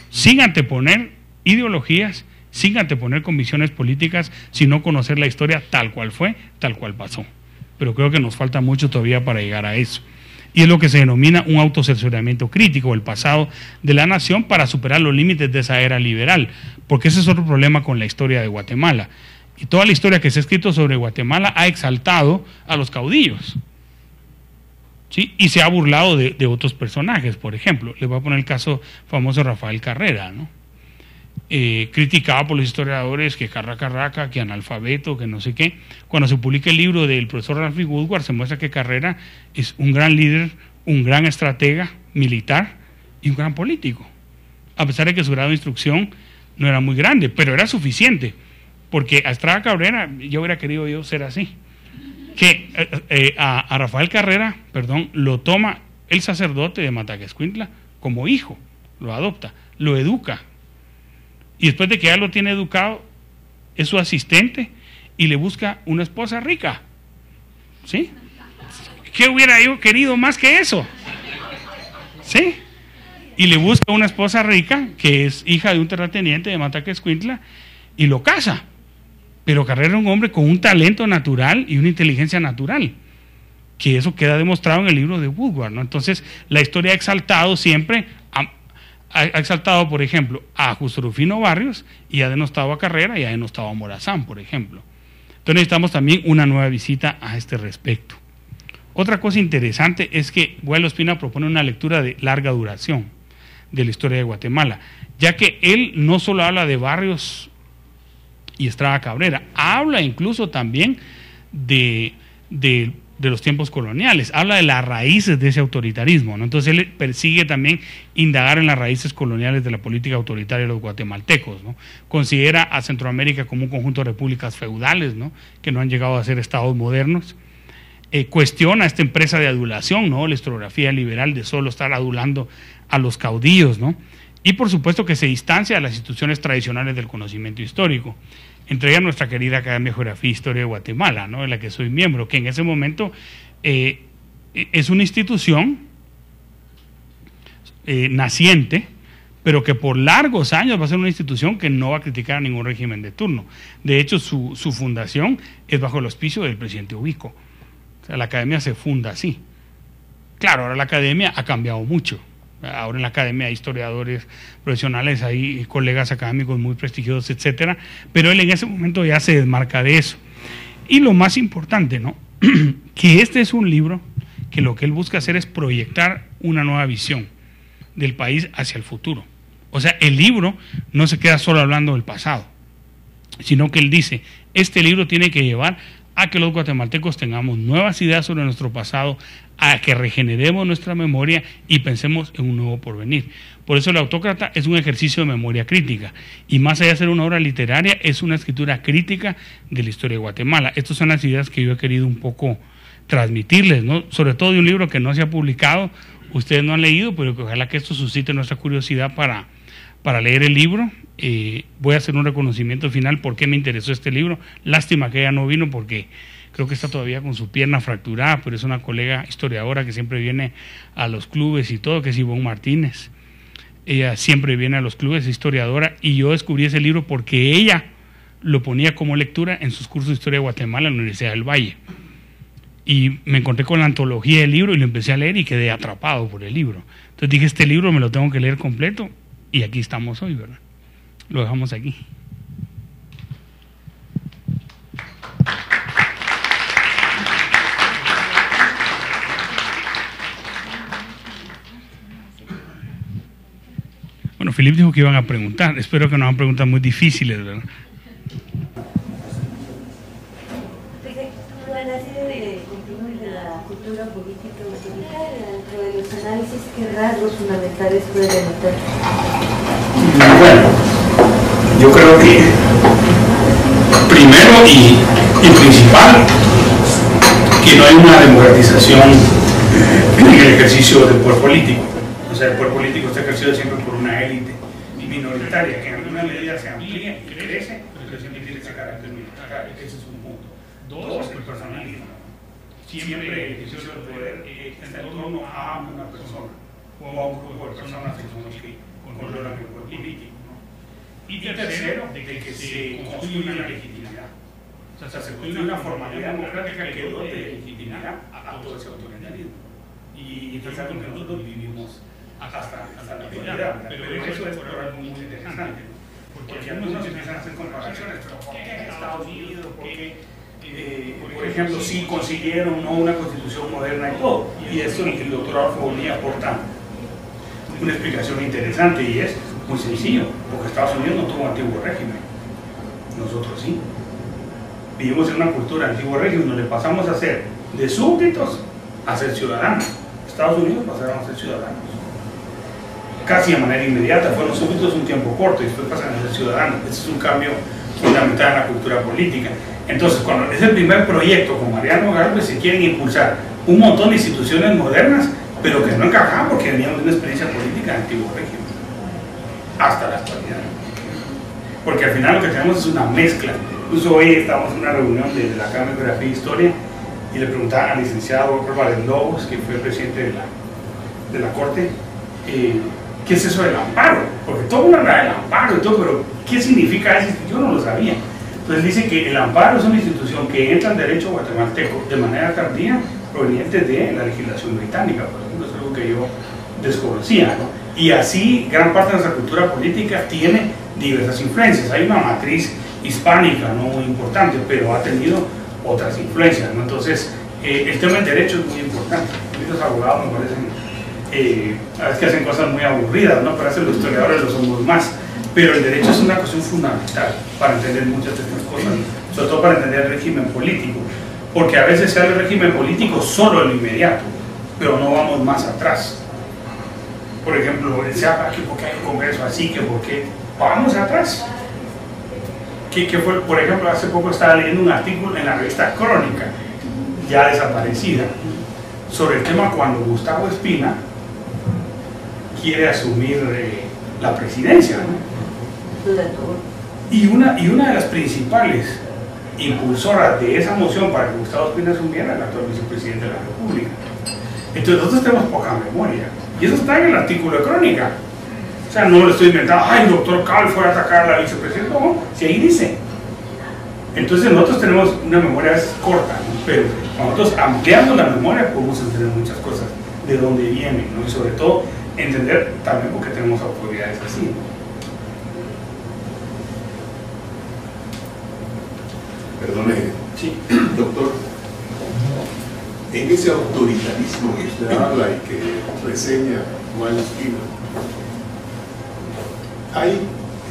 sin anteponer ideologías, sin anteponer convicciones políticas, sino conocer la historia tal cual fue, tal cual pasó. Pero creo que nos falta mucho todavía para llegar a eso. Y es lo que se denomina un autocensuramiento crítico del pasado de la nación para superar los límites de esa era liberal, porque ese es otro problema con la historia de Guatemala. Y toda la historia que se ha escrito sobre Guatemala ha exaltado a los caudillos, ¿sí? Y se ha burlado de otros personajes. Por ejemplo, les voy a poner el caso famoso de Rafael Carrera, ¿no? Criticado por los historiadores que carraca, que analfabeto, que no sé qué. Cuando se publica el libro del profesor Ralph Woodward, se muestra que Carrera es un gran líder, un gran estratega militar y un gran político, a pesar de que su grado de instrucción no era muy grande, pero era suficiente, porque a Estrada Cabrera yo hubiera querido yo ser así, que a Rafael Carrera, lo toma el sacerdote de Mataquescuintla como hijo, lo adopta, lo educa, y después de que ya lo tiene educado, es su asistente y le busca una esposa rica. ¿Sí? ¿Qué hubiera yo querido más que eso? ¿Sí? Y le busca una esposa rica, que es hija de un terrateniente de Mataquescuintla, y lo casa. Pero Carrera era un hombre con un talento natural y una inteligencia natural, que eso queda demostrado en el libro de Woodward, ¿no? Entonces, la historia ha exaltado siempre ha exaltado, por ejemplo, a Justo Rufino Barrios y ha denostado a Carrera y ha denostado a Morazán, por ejemplo. Entonces necesitamos también una nueva visita a este respecto. Otra cosa interesante es que Guaidó Ospina propone una lectura de larga duración de la historia de Guatemala, ya que él no solo habla de Barrios y Estrada Cabrera, habla incluso también de los tiempos coloniales, habla de las raíces de ese autoritarismo, ¿no? Entonces él persigue también indagar en las raíces coloniales de la política autoritaria de los guatemaltecos, ¿no? Considera a Centroamérica como un conjunto de repúblicas feudales, ¿no? Que no han llegado a ser estados modernos. Cuestiona esta empresa de adulación, ¿no? La historiografía liberal de solo estar adulando a los caudillos, ¿no? Y por supuesto que se distancia de las instituciones tradicionales del conocimiento histórico. Entre ellas nuestra querida Academia de Geografía e Historia de Guatemala, ¿no? De la que soy miembro, que en ese momento es una institución naciente, pero que por largos años va a ser una institución que no va a criticar a ningún régimen de turno. De hecho, su fundación es bajo el auspicio del presidente Ubico. O sea, la academia se funda así. Claro, ahora la academia ha cambiado mucho. Ahora en la academia hay historiadores profesionales, hay colegas académicos muy prestigiosos, etcétera, pero él en ese momento ya se desmarca de eso. Y lo más importante, ¿no? Que este es un libro que lo que él busca hacer es proyectar una nueva visión del país hacia el futuro. O sea, el libro no se queda solo hablando del pasado, sino que él dice, este libro tiene que llevar a que los guatemaltecos tengamos nuevas ideas sobre nuestro pasado, a que regeneremos nuestra memoria y pensemos en un nuevo porvenir. Por eso El Autócrata es un ejercicio de memoria crítica, y más allá de ser una obra literaria, es una escritura crítica de la historia de Guatemala. Estas son las ideas que yo he querido un poco transmitirles, ¿no? Sobre todo de un libro que no se ha publicado, ustedes no han leído, pero que ojalá que esto suscite nuestra curiosidad para leer el libro. Voy a hacer un reconocimiento final por qué me interesó este libro. Lástima que ella no vino porque creo que está todavía con su pierna fracturada, pero es una colega historiadora que siempre viene a los clubes y todo, que es Ivonne Martínez. Ella siempre viene a los clubes, es historiadora, y yo descubrí ese libro porque ella lo ponía como lectura en sus cursos de Historia de Guatemala en la Universidad del Valle. Y me encontré con la antología del libro y lo empecé a leer y quedé atrapado por el libro. Entonces dije, este libro me lo tengo que leer completo, y aquí estamos hoy, ¿verdad? Lo dejamos aquí. Bueno, Filip dijo que iban a preguntar. Espero que no hagan preguntas muy difíciles, ¿verdad? ¿Qué rasgos fundamentales puede denotar? Bueno, yo creo que primero y principal, que no hay una democratización en el ejercicio del poder político. O sea, el poder político está ejercido siempre por una élite minoritaria que en alguna medida se amplía y crece, pero siempre tiene ese carácter minoritario. Ese es un punto. Dos, el personalismo. Siempre el ejercicio del poder está en torno a una persona o a un grupo de personas que son los que controlan el poder político, ¿no? Y tercero, de que se construye una legitimidad. O sea, se construye una formalidad democrática que dote de legitimidad a todo ese autoritarismo. Y es algo que nosotros vivimos hasta la actualidad. Pero eso es por algo muy interesante, ¿no? Porque algunos empiezan a hacer comparaciones, pero ¿por qué Estados Unidos? ¿Por qué? Por ejemplo, si consiguieron ¿no? una constitución moderna y todo. Y eso el doctor Adolfo Bonilla aporta una explicación interesante, y es muy sencillo, porque Estados Unidos no tuvo antiguo régimen, nosotros sí. Vivimos en una cultura de antiguo régimen donde pasamos a ser de súbditos a ser ciudadanos. Estados Unidos pasaron a ser ciudadanos casi de manera inmediata. Fueron súbditos un tiempo corto y después pasan a ser ciudadanos. Ese es un cambio fundamental en la cultura política. Entonces, cuando es el primer proyecto con Mariano Galvez, se quieren impulsar un montón de instituciones modernas, pero que no encajaban porque veníamos de una experiencia política de antiguo régimen hasta la actualidad, porque al final lo que tenemos es una mezcla. Incluso hoy estamos en una reunión de la Academia de Geografía e Historia y le preguntaba al licenciado Álvarez Lobos, que fue presidente de la Corte, ¿qué es eso del amparo? Porque todo el mundo habla del amparo y todo, pero ¿qué significa eso? Yo no lo sabía. Entonces dice que el amparo es una institución que entra en derecho guatemalteco de manera tardía, proveniente de la legislación británica, por ejemplo. Es algo que yo desconocían, ¿no? Y así gran parte de nuestra cultura política tiene diversas influencias. Hay una matriz hispánica, ¿no?, muy importante, pero ha tenido otras influencias, ¿no? Entonces, el tema del derecho es muy importante. Los abogados me parecen, a veces que hacen cosas muy aburridas, ¿no? Pero los historiadores lo somos más. Pero el derecho es una cuestión fundamental para entender muchas de estas cosas, sobre todo para entender el régimen político. Porque a veces se habla del régimen político solo en lo inmediato, pero no vamos más atrás. Por ejemplo, se habla que porque hay un congreso así, que porque vamos atrás. Que fue, por ejemplo, hace poco estaba leyendo un artículo en la revista Crónica, ya desaparecida, sobre el tema cuando Gustavo Espina quiere asumir la presidencia, ¿no? Y una de las principales impulsoras de esa moción para que Gustavo Espina asumiera el actual vicepresidente de la República. Entonces nosotros tenemos poca memoria, y eso está en el artículo de Crónica. O sea, no lo estoy inventando, ay, el doctor Cal fue a atacar a la vicepresidenta, no, si ahí dice. Entonces nosotros tenemos una memoria a veces corta, ¿no? Pero nosotros ampliando la memoria podemos entender muchas cosas, de dónde vienen, ¿no? Y sobre todo entender también por qué tenemos autoridades así, ¿no? Perdone, sí, doctor, en ese autoritarismo que usted habla y que reseña Juan Espina, hay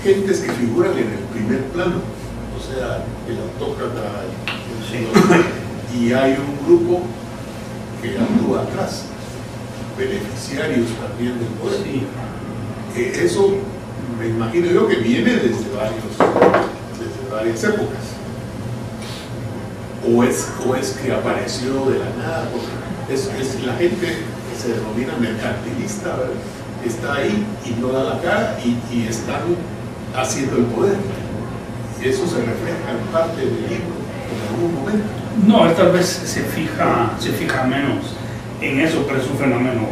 gentes que figuran en el primer plano, o sea, el autócrata, y hay un grupo que actúa atrás, beneficiarios también del poder. Eso me imagino yo que viene desde varias épocas. O es que apareció de la nada, porque es la gente que se denomina mercantilista, ¿verdad? Está ahí y no da la cara y están haciendo el poder. Eso se refleja en parte del libro en algún momento. No, tal vez se fija menos en eso, pero es un fenómeno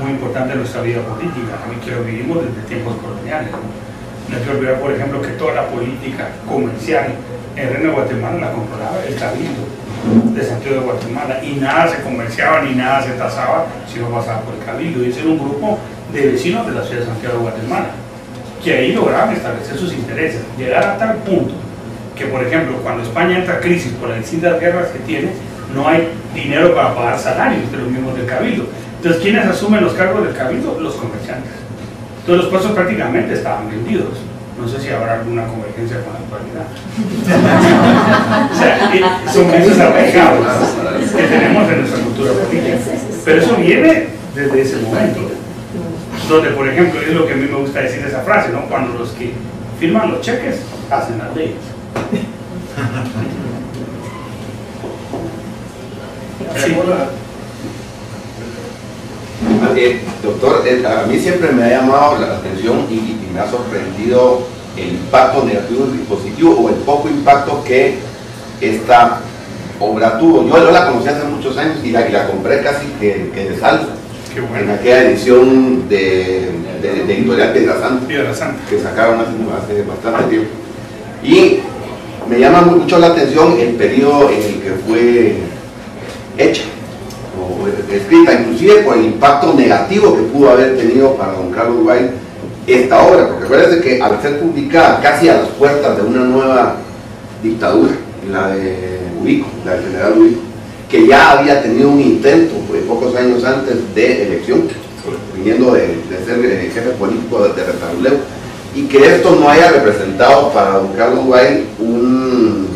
muy importante en nuestra vida política, que lo vivimos desde tiempos coloniales, ¿no? No hay que olvidar, por ejemplo, que toda la política comercial en el Reino de Guatemala la controlaba el Cabildo de Santiago de Guatemala, y nada se comerciaba ni nada se tasaba si no pasaba por el Cabildo. Y ese era un grupo de vecinos de la ciudad de Santiago de Guatemala que ahí lograban establecer sus intereses, llegar a tal punto que, por ejemplo, cuando España entra a crisis por las distintas guerras que tiene, no hay dinero para pagar salarios de los miembros del Cabildo. Entonces, ¿quiénes asumen los cargos del Cabildo? Los comerciantes. Entonces, los puestos prácticamente estaban vendidos. No sé si habrá alguna convergencia con la actualidad. O sea, son esos arraigados que tenemos en nuestra cultura política. Pero eso viene desde ese momento, donde, por ejemplo, es lo que a mí me gusta decir esa frase, ¿no? Cuando los que firman los cheques hacen las leyes. Sí. Doctor, a mí siempre me ha llamado la atención y me ha sorprendido el impacto negativo y positivo, o el poco impacto que esta obra tuvo. Yo la conocí hace muchos años y la compré casi que de salsa. Bueno. En aquella edición de Editorial Piedra Santa, que sacaron hace bastante tiempo. Y me llama mucho la atención el periodo en el que fue hecha o escrita, inclusive por el impacto negativo que pudo haber tenido para don Carlos Wilde esta obra, porque acuérdense que al ser publicada casi a las puertas de una nueva dictadura, la de Ubico, la del general Ubico, que ya había tenido un intento pocos años antes de elección, viniendo de ser jefe político de Retabuleu, y que esto no haya representado para don Carlos Wilde un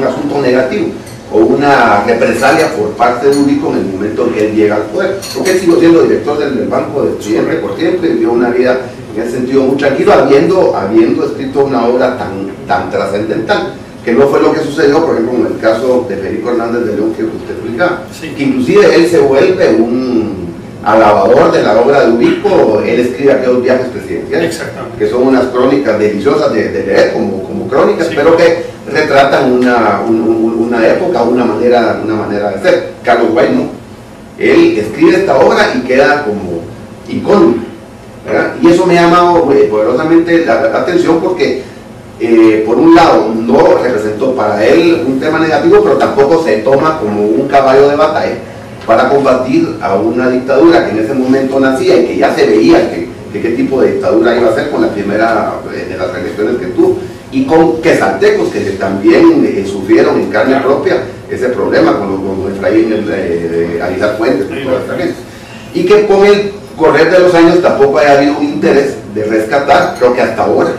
asunto negativo o una represalia por parte de Ubico en el momento en que él llega al poder, porque él siguió siendo director del Banco de Occidente por siempre, vivió una vida en ese sentido muy tranquilo, habiendo escrito una obra tan trascendental, que no fue lo que sucedió, por ejemplo, en el caso de Federico Hernández de León que usted explicaba, sí. Que inclusive él se vuelve un alabador de la obra de Ubico. Él escribe aquellos viajes presidenciales, que son unas crónicas deliciosas de leer como crónicas, sí. Pero que retratan una época, una manera de ser. Carlos Wilde no, él escribe esta obra y queda como icono, ¿verdad? Y eso me ha llamado poderosamente la atención, porque por un lado no representó para él un tema negativo, pero tampoco se toma como un caballo de batalla para combatir a una dictadura que en ese momento nacía y que ya se veía que qué tipo de dictadura iba a ser con la primera de las elecciones que tuvo, y con quesaltecos que también sufrieron en carne propia ese problema con Efraín Aguilar Fuentes, con toda esta gente, y que con el correr de los años tampoco haya habido un interés de rescatar, creo que hasta ahora,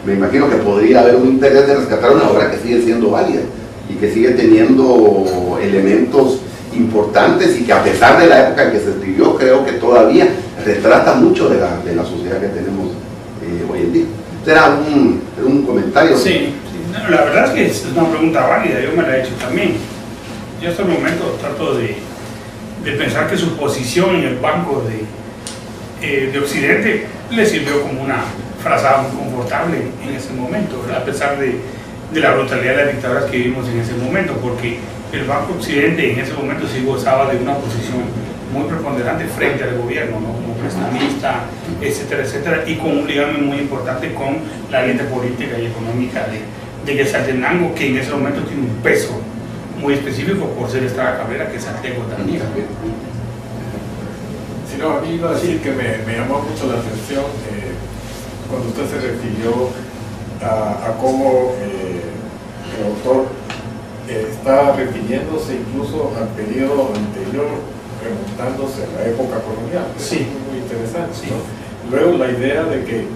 me imagino que podría haber un interés de rescatar una obra que sigue siendo válida y que sigue teniendo elementos importantes y que a pesar de la época en que se escribió, creo que todavía retrata mucho de la sociedad que tenemos hoy en día. Era un comentario. Sí, no, la verdad es que es una pregunta válida, yo me la he hecho también. Yo hasta el momento trato de pensar que su posición en el Banco de Occidente le sirvió como una frazada muy confortable en ese momento, ¿verdad? A pesar de la brutalidad de las dictaduras que vivimos en ese momento, porque el Banco Occidente en ese momento sí gozaba de una posición muy preponderante frente al gobierno, ¿no? Como prestamista, etcétera, etcétera, y con un ligamen muy importante con la élite política y económica de Quetzaltenango, que en ese momento tiene un peso muy específico por ser Estrada Cabrera, que es salteco también. Sí, no, a mí iba a decir que me llamó mucho la atención cuando usted se refirió a cómo el autor está refiriéndose incluso al periodo anterior, remontándose a la época colonial. Sí. Es muy interesante, Sí. ¿no? Luego la idea de que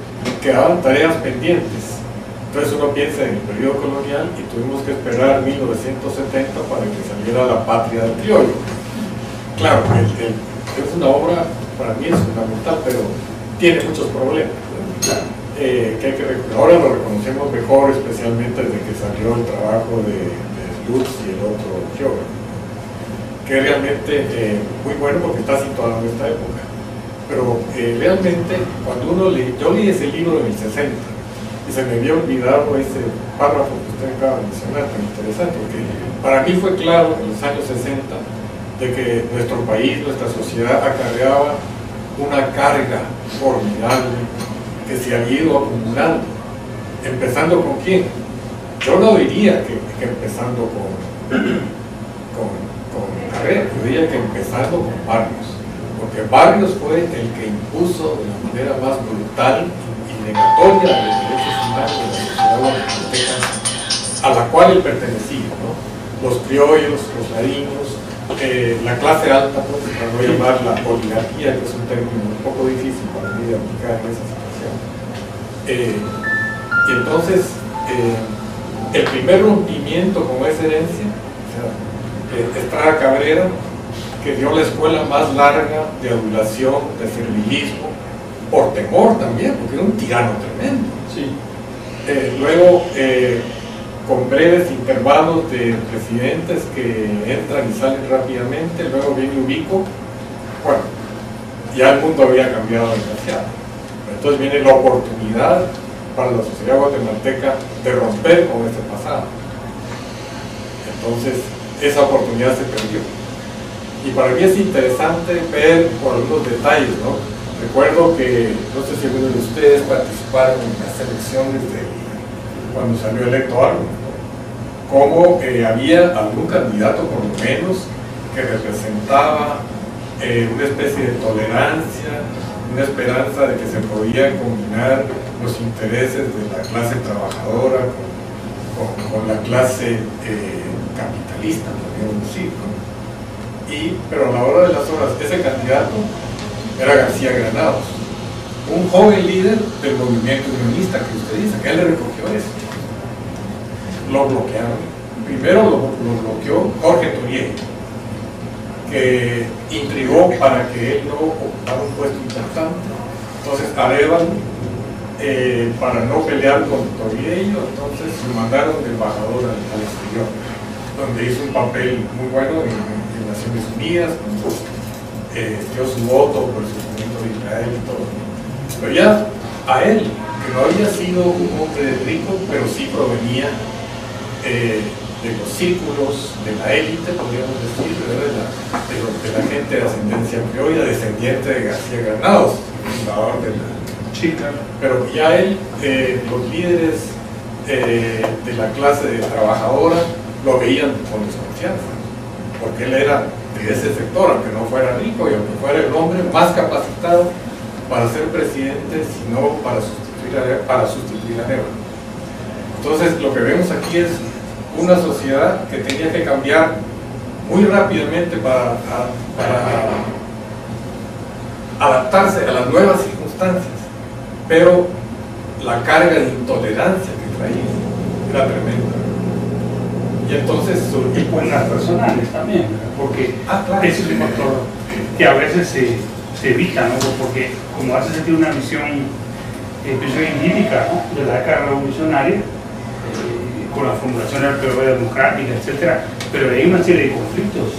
quedaban tareas pendientes. Entonces uno piensa en el periodo colonial y tuvimos que esperar 1970 para que saliera La Patria del Criollo. Claro, es una obra, para mí es fundamental, pero tiene muchos problemas, ¿no? Ahora lo reconocemos mejor, especialmente desde que salió el trabajo de Lutz y el otro geógrafo, que es realmente muy bueno porque está situado en esta época. Pero realmente, cuando uno yo leí ese libro en el 60 y se me había olvidado ese párrafo que usted acaba de mencionar, tan interesante, porque para mí fue claro en los años 60 de que nuestro país, nuestra sociedad acarreaba una carga formidable que se ha ido acumulando. ¿Empezando con quién? Yo no diría que empezando con Carrera, yo diría que empezando con Barrios, porque Barrios fue el que impuso de la manera más brutal y negatoria de los derechos humanos de la sociedad guatemalteca a la cual él pertenecía, ¿no? Los criollos, los ladinos, la clase alta, pues, para no llamar la oligarquía, que es un término un poco difícil para mí de aplicar en esa situación. Y entonces, el primer rompimiento con esa herencia, o sea, Estrada Cabrera, que dio la escuela más larga de adulación, de servilismo, por temor también, porque era un tirano tremendo. Sí. Luego, con breves intervalos de presidentes que entran y salen rápidamente, luego viene Ubico. Bueno, ya el mundo había cambiado demasiado. Entonces viene la oportunidad para la sociedad guatemalteca de romper con ese pasado. Entonces, esa oportunidad se perdió. Y para mí es interesante ver por algunos detalles, ¿no? Recuerdo que, no sé si algunos de ustedes participaron en las elecciones cuando salió electo Arnold, ¿no? Cómo había algún candidato, por lo menos, que representaba una especie de tolerancia, una esperanza de que se podían combinar los intereses de la clase trabajadora con la clase capitalista, podríamos decir, ¿no? Pero a la hora de las horas, ese candidato era García Granados, un joven líder del movimiento unionista que usted dice, que él le recogió eso. Lo bloquearon. Primero lo bloqueó Jorge Toriel, que intrigó para que él no ocupara un puesto importante. Entonces Arevalo, para no pelear con Toriello, entonces lo mandaron de embajador al exterior, donde hizo un papel muy bueno en Naciones Unidas, cuando dio su voto por el surgimiento de Israel y todo. Pero ya a él, que no había sido un hombre rico, pero sí provenía de los círculos de la élite, podríamos decir, de la gente de ascendencia criolla, descendiente de García Granados, fundador de la chica. Pero ya él, los líderes de la clase trabajadora lo veían con desconfianza, porque él era de ese sector, aunque no fuera rico y aunque fuera el hombre más capacitado para ser presidente, sino para sustituir a Neva. Entonces lo que vemos aquí es una sociedad que tenía que cambiar muy rápidamente para adaptarse a las nuevas circunstancias, pero la carga de intolerancia que traía era tremenda. Y entonces y pues las personales también, ¿verdad? Porque claro, ese es un factor que a veces se evita, ¿no? Porque como hace sentir una visión idílica, ¿no?, de la época revolucionaria, con la formulación de la teoría democrática, etcétera, pero hay una serie de conflictos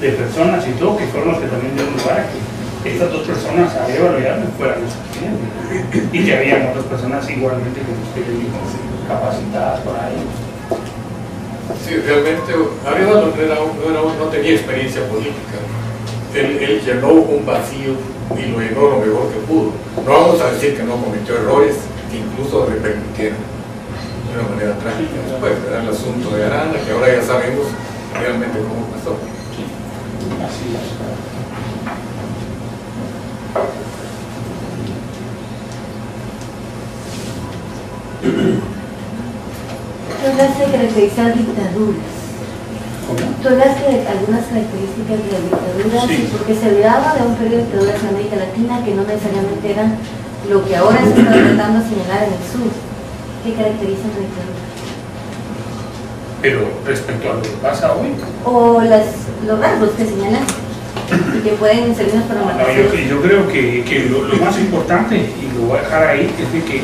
de personas y todo que fueron los que también dieron lugar a que estas dos personas a evaluar fueran los presidentes y que habían otras personas igualmente, como usted dijo, capacitadas por ahí. sí, realmente Arevalo no tenía experiencia política. Él llenó un vacío y lo llenó lo mejor que pudo. No vamos a decir que no cometió errores que incluso repermitieron de una manera trágica. Después era el asunto de Arana, que ahora ya sabemos realmente cómo pasó. Sí, así es. Tú hablaste de caracterizar dictaduras. Tú hablaste de algunas características de las dictaduras, Sí. porque se hablaba de un periodo de dictaduras en América Latina que no necesariamente eran lo que ahora se está tratando de señalar en el sur. ¿Qué caracteriza una dictadura? Pero respecto a lo que pasa hoy, O los rasgos que señalaste y que pueden servirnos para no, marcar. yo creo que lo más importante, y lo voy a dejar ahí, es de que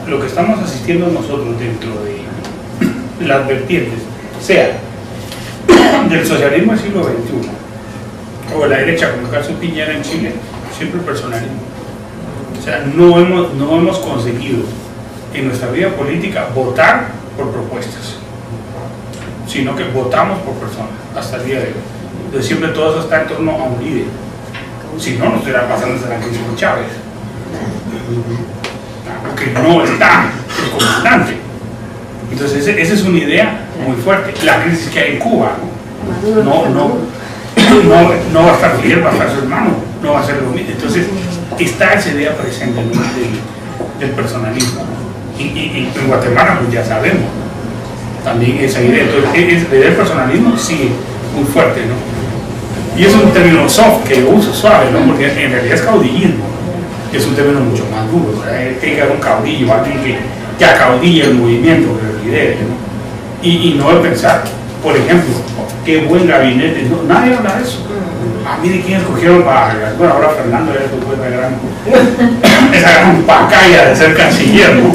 lo que estamos asistiendo nosotros dentro de las vertientes, sea del socialismo del siglo XXI o de la derecha como el caso de Piñera en Chile, siempre el personalismo. O sea, no hemos conseguido en nuestra vida política votar por propuestas, sino que votamos por personas hasta el día de hoy. Entonces siempre todo eso está en torno a un líder. Si no, nos estuviera pasando esa crisis con Chávez, porque no está el comandante. Entonces esa es una idea muy fuerte. La crisis que hay en Cuba, no va a estar Fidel, va a estar su hermano, no va a ser lo mismo. Entonces está esa idea presente, ¿no?, del personalismo. Y en Guatemala pues ya sabemos también esa idea. Entonces la idea del personalismo sigue muy fuerte, ¿no? Y es un término soft que yo uso, suave, ¿no?, porque en realidad es caudillismo, que es un término mucho más duro, ¿verdad? Tiene que haber un caudillo, alguien que acaudille el movimiento, que lo lidere, ¿no? Y no de pensar, por ejemplo, qué buen gabinete, no, nadie habla de eso. A mí de quién escogieron para, bueno, ahora Fernando ya tuvo esa gran pacaya de ser canciller, ¿no?,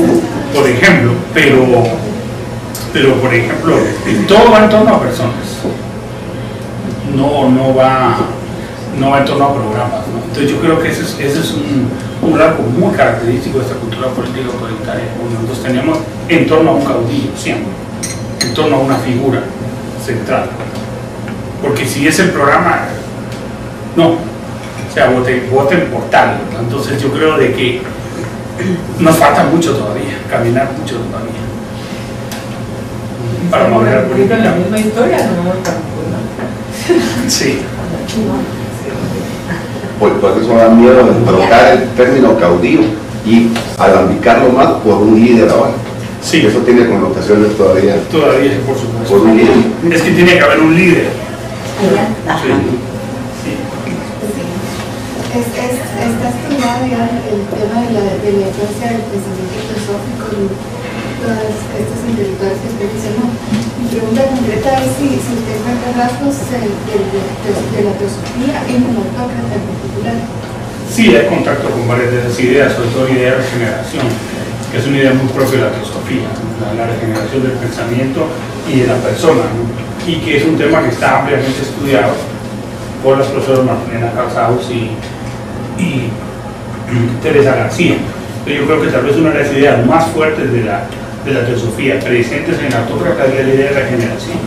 por ejemplo, pero por ejemplo, todo va en torno a personas, no va en torno a programas, ¿no? Entonces yo creo que ese es un rasgo muy característico de esta cultura política autoritaria. Nosotros tenemos en torno a un caudillo siempre, en torno a una figura central, porque si es el programa, no, o sea, voten por tal, ¿no? Entonces yo creo de que nos falta mucho todavía, caminar mucho todavía para mover política. La misma historia, no tampoco. Sí. Por eso da miedo de trocar el término caudillo y alambicarlo más por un líder ahora. Sí. Eso tiene connotaciones todavía. Todavía, por supuesto. Por un líder. Es que tiene que haber un líder. Sí. Está estudiado ya el tema de la influencia del pensamiento filosófico y todas estas intelectuales que usted dice, no. Mi pregunta concreta es si usted encuentra rasgos de la teosofía en un autócrata en particular. Sí, hay contacto con varias de esas ideas, sobre todo la idea de regeneración, que es una idea muy propia de la teosofía, ¿no?, la regeneración del pensamiento y de la persona, ¿no?, y que es un tema que está ampliamente estudiado por las profesoras Martina Calzaus y Teresa García. Yo creo que tal vez una de las ideas más fuertes de la teosofía presentes en la autócrata es la idea de regeneración,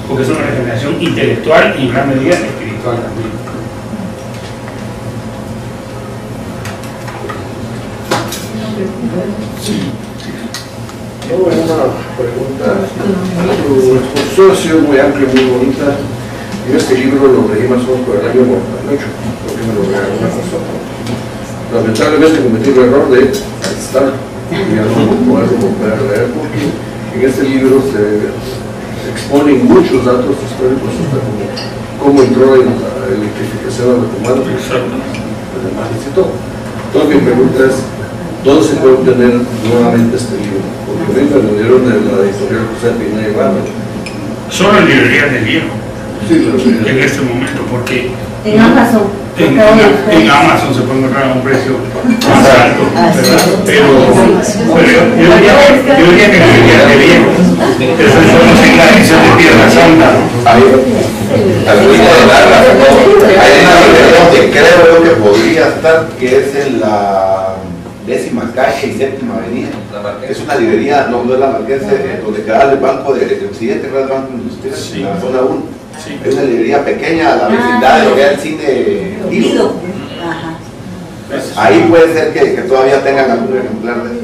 porque es una regeneración intelectual y en gran medida espiritual también. Yo, una pregunta. Su exposición ha sido muy amplia, muy bonita. En este libro los regímenes son por el año 98, porque me lo regalaron una persona. Lamentablemente cometí el error de estar y ya no poderlo volver a leer, porque en este libro se exponen muchos datos históricos hasta cómo entró en la electrificación a los humanos, además y todo. Entonces mi pregunta es, ¿dónde se puede obtener nuevamente este libro? Porque a mí me lo dieron de la editorial José Pineda Ibarra. Solo en librerías de viejo, Sí, en este momento, porque En Amazon. en Amazon se puede encontrar a un precio más alto, pero yo diría que en librerías de viejo, eso es en la edición de Piedra Santa, ¿no? Hay una librería donde creo yo que podría estar, que es en la 10ª calle y 7ª avenida. Es una librería, no es la Marquesa, donde queda el Banco de Occidente, el Banco Industrial, Sí. en la zona 1. Sí. Es una librería pequeña a la vecindad de lo que era el cine Lido. Ajá. Ahí puede ser que todavía tengan algún ejemplar de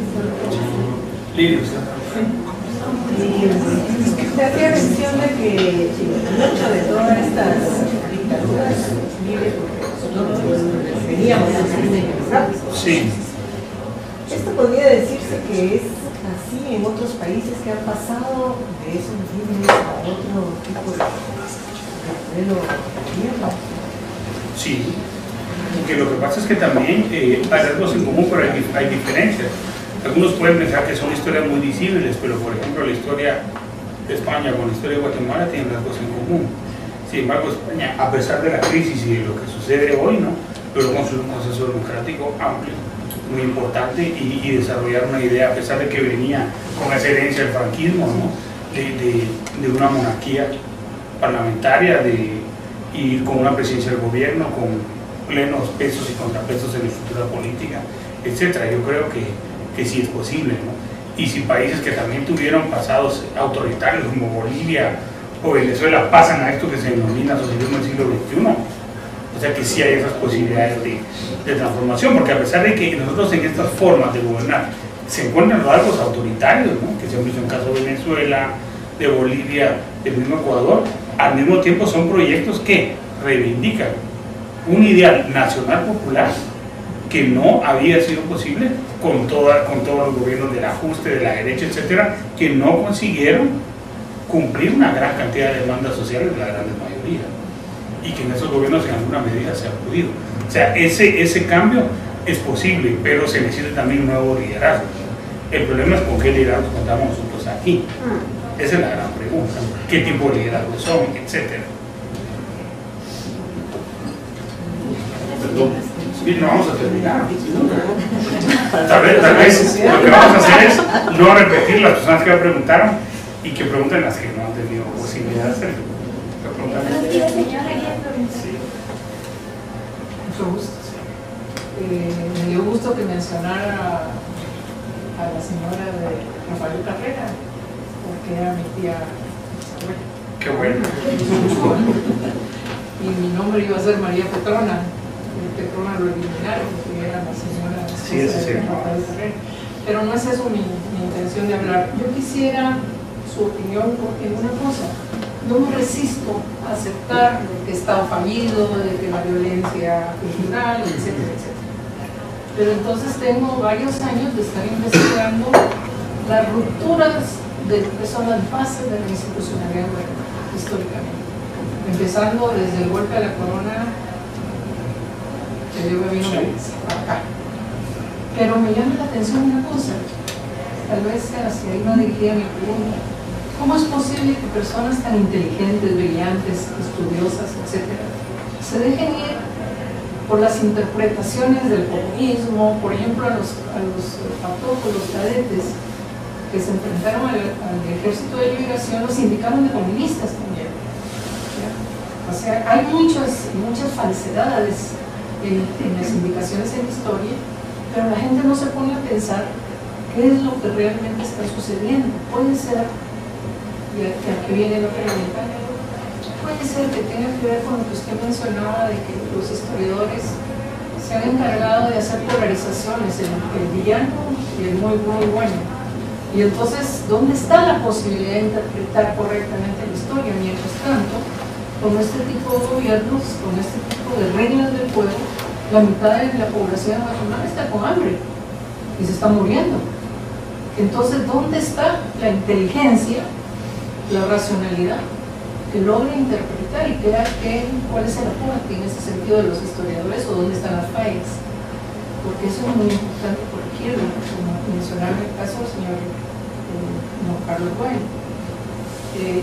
Lidios. Se hacía mención de que mucho de todas estas dictaduras vive porque nosotros veníamos así democráticos. Sí. Esto podría decirse que es así en otros países que han pasado de esos regímenes a otro tipo de modelo de gobierno. Sí, porque lo que pasa es que también hay rasgos en común, pero hay diferencias. Algunos pueden pensar que son historias muy disímiles, pero por ejemplo la historia de España con la historia de Guatemala tienen rasgos en común. Sin embargo, España, a pesar de la crisis y de lo que sucede hoy, ¿no?, logró construir un proceso democrático amplio, muy importante, y desarrollar una idea, a pesar de que venía con esa herencia del franquismo, ¿no?, de una monarquía parlamentaria, y con una presidencia del gobierno, con plenos pesos y contrapesos en la estructura política, etcétera. Yo creo que sí es posible, ¿no? Y si países que también tuvieron pasados autoritarios como Bolivia o Venezuela pasan a esto que se denomina socialismo del siglo XXI, o sea que sí hay esas posibilidades de transformación, porque a pesar de que nosotros en estas formas de gobernar se encuentran rasgos autoritarios, ¿no?, que se han visto en el caso de Venezuela, de Bolivia, del mismo Ecuador, al mismo tiempo son proyectos que reivindican un ideal nacional popular que no había sido posible con todos los gobiernos del ajuste, de la derecha, etcétera, que no consiguieron cumplir una gran cantidad de demandas sociales de la gran mayoría, y que en esos gobiernos en alguna medida se ha podido. O sea, ese cambio es posible, pero se necesita también un nuevo liderazgo. El problema es con qué liderazgo contamos nosotros aquí. Esa es la gran pregunta. ¿Qué tipo de liderazgo son, etcétera? Perdón. Y no vamos a terminar. Tal vez lo que vamos a hacer es no repetir las personas que me preguntaron y que pregunten las que no han tenido posibilidad de hacerlo. Sí. Mucho gusto. Me dio gusto que mencionara a la señora de Rafael Carrera, porque era mi tía abuela. Qué bueno. Y mi nombre iba a ser María Petrona. Petrona lo eliminaron, porque era la señora esposa de Rafael Carrera. Pero no es eso mi intención de hablar. Yo quisiera su opinión en una cosa. No me resisto a aceptar que Estado fallido, de que la violencia cultural, etcétera, etcétera. Pero entonces tengo varios años de estar investigando las rupturas de lo que son las bases de la institucionalidad históricamente. Empezando desde el golpe a la corona, que yo me vino para acá. Pero me llama la atención una cosa, tal vez hacia ahí no dirigía mi pregunta. ¿Cómo es posible que personas tan inteligentes, brillantes, estudiosas, etcétera, se dejen ir por las interpretaciones del comunismo? Por ejemplo, a los patojos, los cadetes que se enfrentaron al ejército de liberación, los indicaron de comunistas también. ¿Ya? O sea, hay muchas falsedades en las indicaciones en la historia, pero la gente no se pone a pensar qué es lo que realmente está sucediendo. Puede ser, y aquí viene la pregunta, puede ser que tenga que ver con lo que usted mencionaba de que los historiadores se han encargado de hacer polarizaciones, el villano y el muy bueno. Y entonces, ¿dónde está la posibilidad de interpretar correctamente la historia? Mientras tanto, con este tipo de gobiernos, con este tipo de reglas del juego, la mitad de la población nacional está con hambre y se está muriendo. Entonces, ¿dónde está la inteligencia, la racionalidad que logre interpretar y cuál es el aporte en ese sentido de los historiadores o dónde están las fallas? Porque eso es muy importante por aquí, como mencionaba en el caso del señor Carlos Bueno.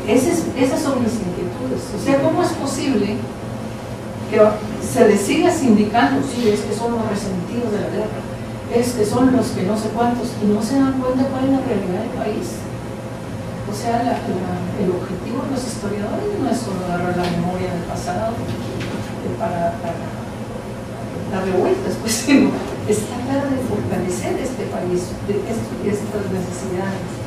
Esas son mis inquietudes. O sea, ¿cómo es posible que se le siga sindicando? Sí, es que son los resentidos de la guerra, es que son los que no sé cuántos, y no se dan cuenta cuál es la realidad del país. O sea, el objetivo de los historiadores no es solo agarrar la memoria del pasado para dar revueltas, pues, sino es tratar de fortalecer este país, estas necesidades.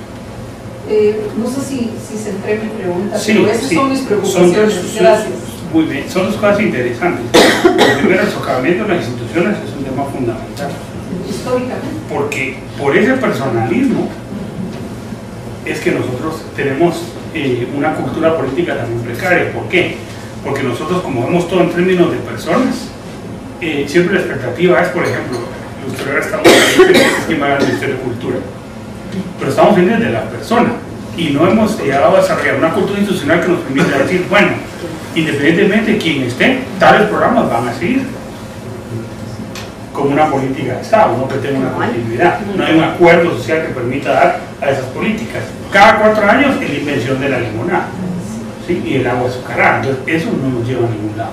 No sé si centré mi pregunta, sí, pero esas son mis preocupaciones. Gracias. Muy bien, son dos cosas interesantes. Primero, el socavamiento de las instituciones es un tema fundamental. Históricamente. Porque por ese personalismo es que nosotros tenemos una cultura política también precaria. ¿Por qué? Porque nosotros, como vemos todo en términos de personas, siempre la expectativa es, por ejemplo, los historiadores estamos en el Ministerio de Cultura, pero estamos en desde la persona y no hemos llegado a desarrollar una cultura institucional que nos permita decir, bueno, independientemente de quién esté, tales programas van a seguir como una política de Estado, no que tenga una continuidad, no hay un acuerdo social que permita dar a esas políticas. Cada 4 años es la invención de la limonada, ¿sí? Y el agua azucarada, entonces eso no nos lleva a ningún lado.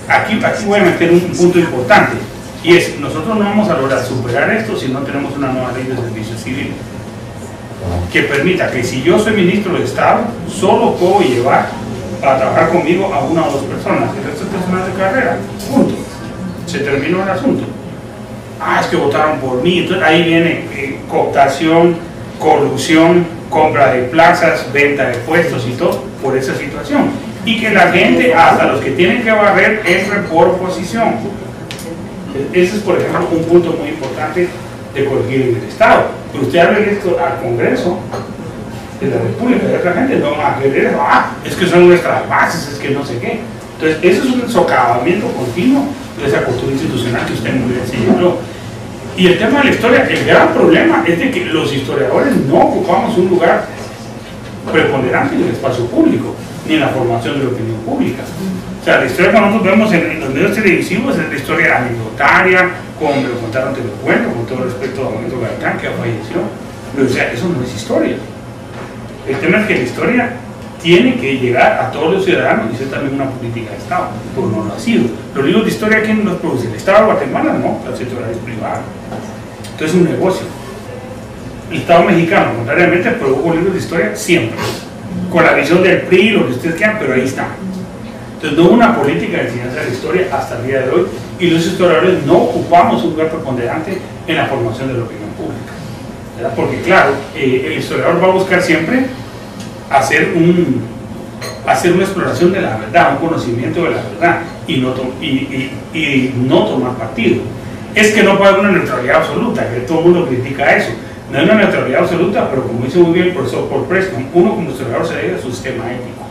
Aquí voy a meter un punto importante, y es, nosotros no vamos a lograr superar esto si no tenemos una nueva ley de servicio civil que permita que si yo soy ministro de Estado, solo puedo llevar a trabajar conmigo a 1 o 2 personas, el resto es personal de carrera, punto, se terminó el asunto. Es que votaron por mí, entonces ahí viene cooptación, corrupción, compra de plazas, venta de puestos y todo, por esa situación, y que la gente, hasta los que tienen que barrer, entre por oposición. Ese es, por ejemplo, un punto muy importante de corregir en el Estado. Pero usted hable esto al Congreso de la República, y otra gente no va a querer, es que son nuestras bases, es que no sé qué. Entonces, eso es un socavamiento continuo de esa cultura institucional que usted muy bien señaló. Y el tema de la historia, el gran problema es de que los historiadores no ocupamos un lugar preponderante en el espacio público, ni en la formación de la opinión pública. O sea, la historia que nosotros vemos en los medios televisivos es la historia anecdotaria, como me lo contaron, te lo cuento, con todo respeto a Momento Gaitán, que falleció. Pero, o sea, eso no es historia. El tema es que la historia tiene que llegar a todos los ciudadanos y ser también una política de Estado, pero no lo ha sido. Los libros de historia, ¿quién los produce? ¿El Estado de Guatemala? No, las editoriales privadas. Entonces es un negocio. El Estado mexicano, contrariamente, produjo libros de historia siempre, con la visión del PRI, lo que ustedes quieran, pero ahí está. Entonces no hubo una política de enseñanza de la historia hasta el día de hoy, y los historiadores no ocupamos un lugar preponderante en la formación de la opinión pública, ¿verdad? Porque claro, el historiador va a buscar siempre hacer una exploración de la verdad, un conocimiento de la verdad, y no tomar partido. Es que no puede haber una neutralidad absoluta, que todo el mundo critica eso. No hay una neutralidad absoluta, pero como dice muy bien el profesor Paul Preston, uno como historiador se debe a su sistema ético,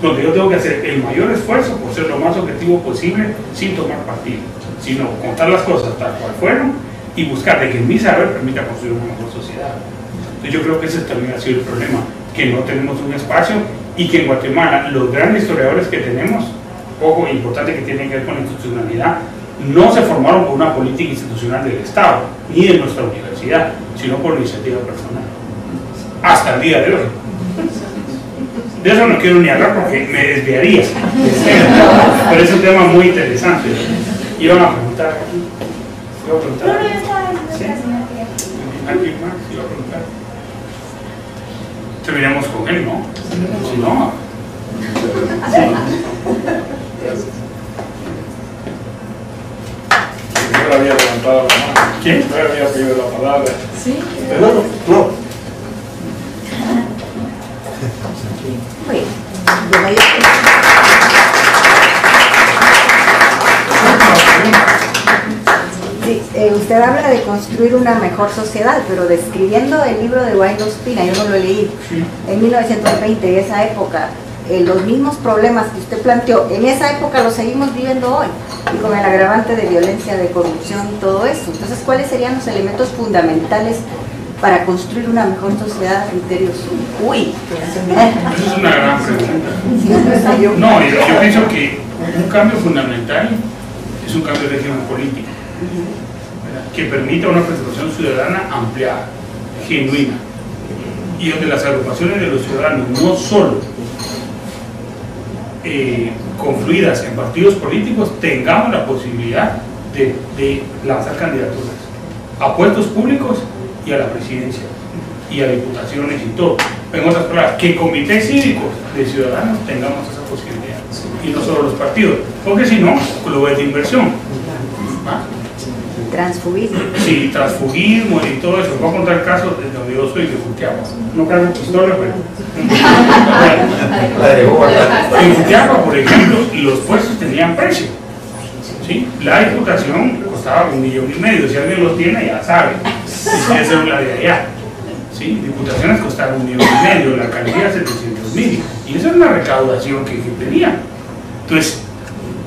donde yo tengo que hacer el mayor esfuerzo por ser lo más objetivo posible sin tomar partido, sino contar las cosas tal cual fueron y buscar de que mi saber permita construir una mejor sociedad. Entonces yo creo que ese también ha sido el problema, que no tenemos un espacio y que en Guatemala los grandes historiadores que tenemos, ojo, importante que tienen que ver con la institucionalidad, no se formaron por una política institucional del Estado ni de nuestra universidad, sino por iniciativa personal, hasta el día de hoy. De eso no quiero ni hablar porque me desviaría, pero es un tema muy interesante. Iban a preguntar aquí. ¿Iba a preguntar? No, ya está. ¿Sí? ¿Alguien más iba a preguntar? Terminamos con él, ¿no? Si no. Yo había levantado la mano. ¿Quién? Yo había pedido la palabra. Sí. No. Bueno, yo voy a... Sí, usted habla de construir una mejor sociedad, pero describiendo el libro de Wayne Ospina, yo no lo he leído, en 1920, esa época, los mismos problemas que usted planteó, en esa época los seguimos viviendo hoy, y con el agravante de violencia, de corrupción y todo eso. Entonces, ¿cuáles serían los elementos fundamentales para construir una mejor sociedad a criterios? Uy, esa es una gran pregunta. No, yo pienso que un cambio fundamental es un cambio de régimen político, ¿verdad?, que permita una participación ciudadana ampliada, genuina, y donde las agrupaciones de los ciudadanos no solo confluidas en partidos políticos tengamos la posibilidad de lanzar candidaturas a puestos públicos y a la presidencia y a diputaciones y todo. En otras palabras, que comités cívicos de ciudadanos tengamos esa posibilidad, y no solo los partidos, porque si no, clubes de inversión, ¿va? Transfugismo. Sí, transfugismo y todo eso. Voy a contar el caso de donde yo soy, de Jutiapa. No cargo pistola, pero en Jutiapa, por ejemplo, los puestos tenían precio, ¿sí? La diputación costaba 1,5 millones, si alguien los tiene ya sabe, si es la de allá, ¿sí? Diputaciones costaban 1,5 millones, la alcaldía 700.000, y esa es una recaudación que tenía. Entonces,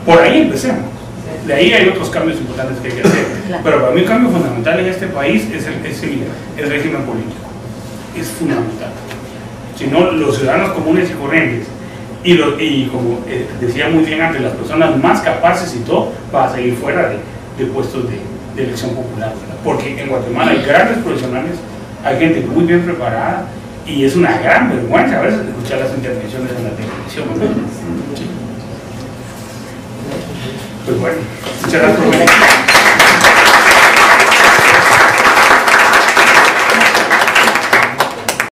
por ahí empecemos. De ahí hay otros cambios importantes que hay que hacer, pero para mí un cambio fundamental en este país es el régimen político, es fundamental. Si no, los ciudadanos comunes y corrientes, y como decía muy bien antes, las personas más capaces y todo, van a seguir fuera de puestos de elección popular, ¿verdad? Porque en Guatemala hay grandes profesionales, hay gente muy bien preparada, y es una gran vergüenza a veces escuchar las intervenciones en la televisión, ¿verdad? Sí. Pues bueno, muchas gracias por venir.